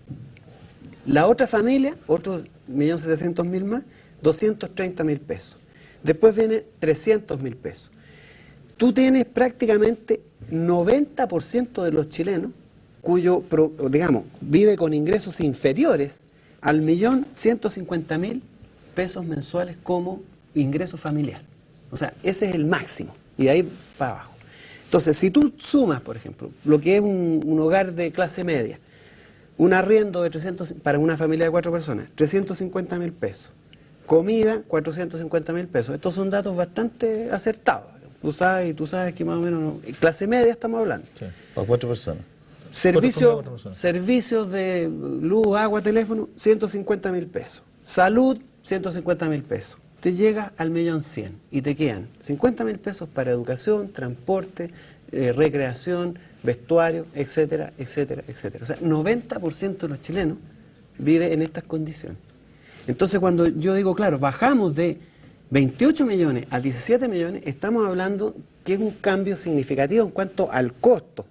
[SPEAKER 2] La otra familia, otros 1.700.000 más, 230.000 pesos. Después vienen 300.000 pesos. Tú tienes prácticamente 90% de los chilenos digamos, vive con ingresos inferiores al 1.150.000 pesos mensuales como ingreso familiar. O sea, ese es el máximo. Y de ahí para abajo. Entonces, si tú sumas, por ejemplo, lo que es un hogar de clase media, un arriendo de 300, para una familia de 4 personas, 350.000 pesos. Comida, 450.000 pesos. Estos son datos bastante acertados. Tú sabes que más o menos, clase media estamos hablando.
[SPEAKER 1] Sí, para 4 personas.
[SPEAKER 2] Servicios de luz, agua, teléfono, 150.000 pesos. Salud, 150.000 pesos. Te llega al 1.100.000 y te quedan 50.000 pesos para educación, transporte, recreación, vestuario, etcétera, etcétera, etcétera. O sea, 90% de los chilenos vive en estas condiciones. Entonces, cuando yo digo, claro, bajamos de 28 millones a 17 millones, estamos hablando que es un cambio significativo en cuanto al costo,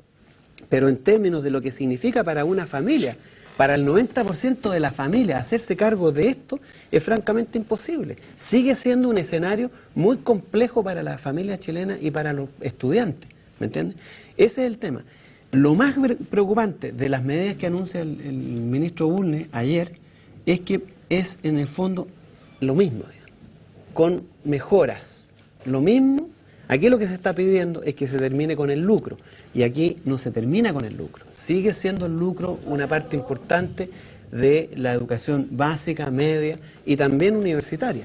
[SPEAKER 2] pero en términos de lo que significa para una familia, para el 90% de la familia hacerse cargo de esto, es francamente imposible. Sigue siendo un escenario muy complejo para la familia chilena y para los estudiantes, ¿me entiendes? Ese es el tema. Lo más preocupante de las medidas que anuncia el ministro Bulnes ayer es que es en el fondo lo mismo, digamos, con mejoras. Lo mismo, aquí lo que se está pidiendo es que se termine con el lucro, y aquí no se termina con el lucro. Sigue siendo el lucro una parte importante de la educación básica, media y también universitaria.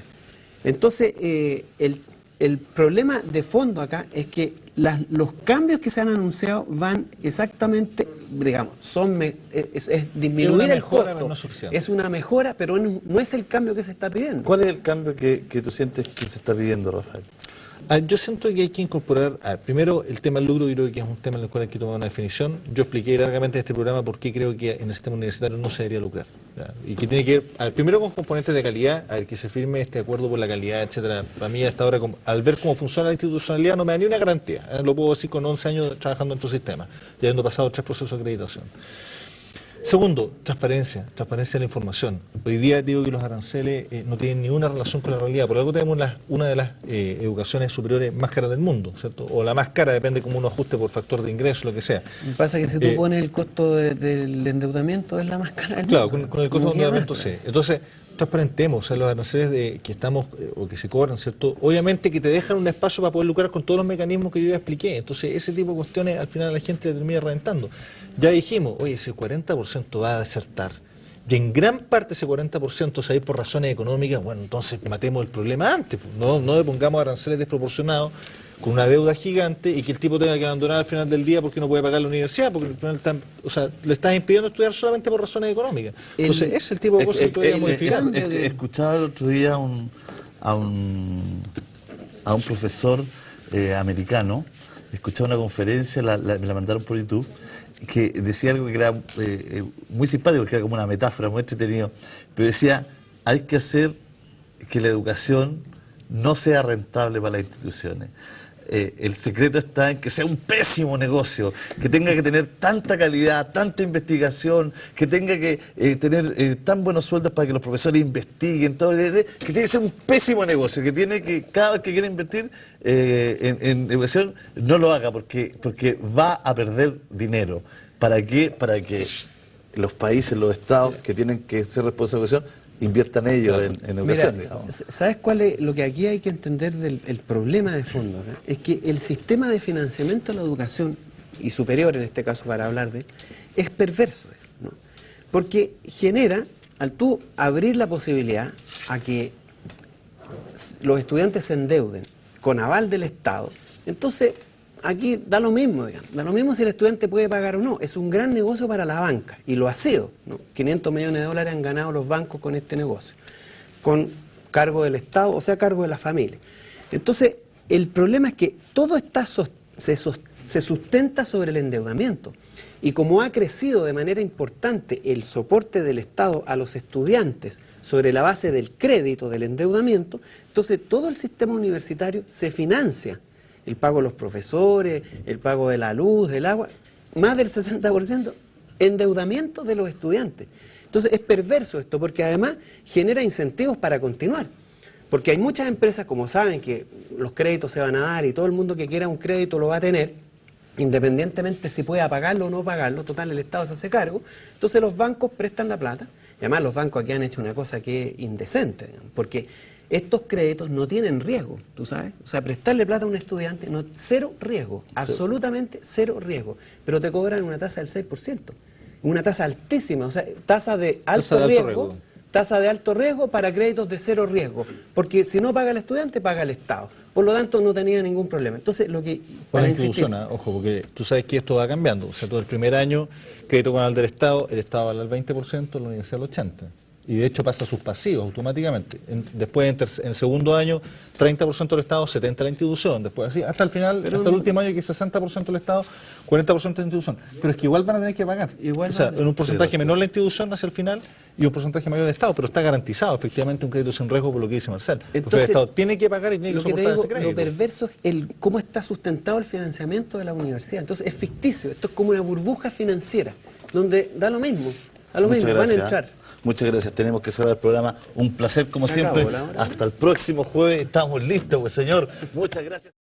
[SPEAKER 2] Entonces, el problema de fondo acá es que los cambios que se han anunciado van exactamente, digamos, es disminuir el costo,
[SPEAKER 3] no es
[SPEAKER 2] es una mejora, pero no es el cambio que se está pidiendo.
[SPEAKER 1] ¿Cuál es el cambio que tú sientes que se está pidiendo, Rafael?
[SPEAKER 3] Yo siento que hay que incorporar, primero, el tema del lucro. Yo creo que es un tema en el cual hay que tomar una definición. Yo expliqué largamente en este programa por qué creo que en el sistema universitario no se debería lucrar, ¿ya? Y que tiene que ver, primero, con componentes de calidad, que se firme este acuerdo por la calidad, etcétera. Para mí, hasta ahora, al ver cómo funciona la institucionalidad, no me da ni una garantía. Lo puedo decir con 11 años trabajando en nuestro sistema, ya habiendo pasado 3 procesos de acreditación. Segundo, transparencia de la información. Hoy día digo que los aranceles no tienen ninguna relación con la realidad. Por algo tenemos una de las educaciones superiores más caras del mundo, ¿cierto? O la más cara, depende cómo uno ajuste por factor de ingreso, lo que sea.
[SPEAKER 2] Pasa que si tú pones el costo del endeudamiento, es la más cara del
[SPEAKER 3] claro,
[SPEAKER 2] mundo.
[SPEAKER 3] con el costo de endeudamiento sí. Entonces, transparentemos, o sea, los aranceles que estamos o que se cobran, ¿cierto? Obviamente que te dejan un espacio para poder lucrar con todos los mecanismos que yo ya expliqué. Entonces, ese tipo de cuestiones al final a la gente le termina reventando. Ya dijimos, oye, si el 40% va a desertar y en gran parte ese 40% se va a ir por razones económicas, bueno, entonces matemos el problema antes, pues. No le pongamos aranceles desproporcionados con una deuda gigante y que el tipo tenga que abandonar al final del día porque no puede pagar la universidad, porque al final le estás impidiendo estudiar solamente por razones económicas. Entonces, ese es el tipo de cosas que podríamos modificar.
[SPEAKER 1] Escuchaba el otro día a un profesor americano, escuchaba una conferencia, me la mandaron por YouTube, que decía algo que era muy simpático, que era como una metáfora, muy entretenido, pero decía, hay que hacer que la educación no sea rentable para las instituciones. El secreto está en que sea un pésimo negocio, que tenga que tener tanta calidad, tanta investigación, que tenga que tener tan buenos sueldos para que los profesores investiguen, todo, que tiene que ser un pésimo negocio, que tiene que, cada vez que quiera invertir en educación, no lo haga porque va a perder dinero. ¿Para qué? Para que los países, los estados que tienen que ser responsables de educación, inviertan ellos en educación.
[SPEAKER 2] Mira, ¿sabes cuál es lo que aquí hay que entender del problema de fondo? ¿No? Es que el sistema de financiamiento de la educación, y superior en este caso para hablar de él, es perverso, ¿no? Porque genera, al tú abrir la posibilidad a que los estudiantes se endeuden con aval del Estado, entonces aquí da lo mismo, digamos. Da lo mismo si el estudiante puede pagar o no. Es un gran negocio para la banca, y lo ha sido, ¿no? 500 millones de dólares han ganado los bancos con este negocio, con cargo del Estado, o sea, cargo de la familia. Entonces, el problema es que todo se sustenta sobre el endeudamiento. Y como ha crecido de manera importante el soporte del Estado a los estudiantes sobre la base del crédito, del endeudamiento, entonces todo el sistema universitario se financia. El pago de los profesores, el pago de la luz, del agua, más del 60% endeudamiento de los estudiantes. Entonces es perverso esto, porque además genera incentivos para continuar. Porque hay muchas empresas, como saben, que los créditos se van a dar y todo el mundo que quiera un crédito lo va a tener, independientemente si pueda pagarlo o no pagarlo, total el Estado se hace cargo. Entonces los bancos prestan la plata, y además los bancos aquí han hecho una cosa que es indecente, digamos, porque estos créditos no tienen riesgo, ¿tú sabes? O sea, prestarle plata a un estudiante, no, cero riesgo, absolutamente cero riesgo, pero te cobran una tasa del 6%, una tasa altísima, o sea, tasa de alto riesgo. Tasa de alto riesgo para créditos de cero riesgo, porque si no paga el estudiante, paga el Estado. Por lo tanto, no tenía ningún problema. Entonces, lo que...
[SPEAKER 3] Para institución, ojo, porque tú sabes que esto va cambiando. O sea, todo el primer año, crédito canal del Estado, el Estado vale al 20%, la universidad al 80%. Y de hecho pasa a sus pasivos automáticamente. Después, en segundo año, 30% del Estado, 70% de la institución. Después así, hasta el final, hasta el último año, que es 60% del Estado, 40% de la institución. Pero es que igual van a tener que pagar. O sea, en un porcentaje menor la institución hacia el final y un porcentaje mayor del Estado. Pero está garantizado efectivamente un crédito sin riesgo por lo que dice Marcel. Entonces, el Estado tiene que pagar y tiene que soportar ese crédito.
[SPEAKER 2] Lo perverso es cómo está sustentado el financiamiento de la universidad. Entonces, es ficticio. Esto es como una burbuja financiera, donde da lo mismo. A lo mismo, van a entrar.
[SPEAKER 1] Muchas gracias, tenemos que cerrar el programa. Un placer como siempre. Hasta el próximo jueves, estamos listos, pues señor. Muchas gracias.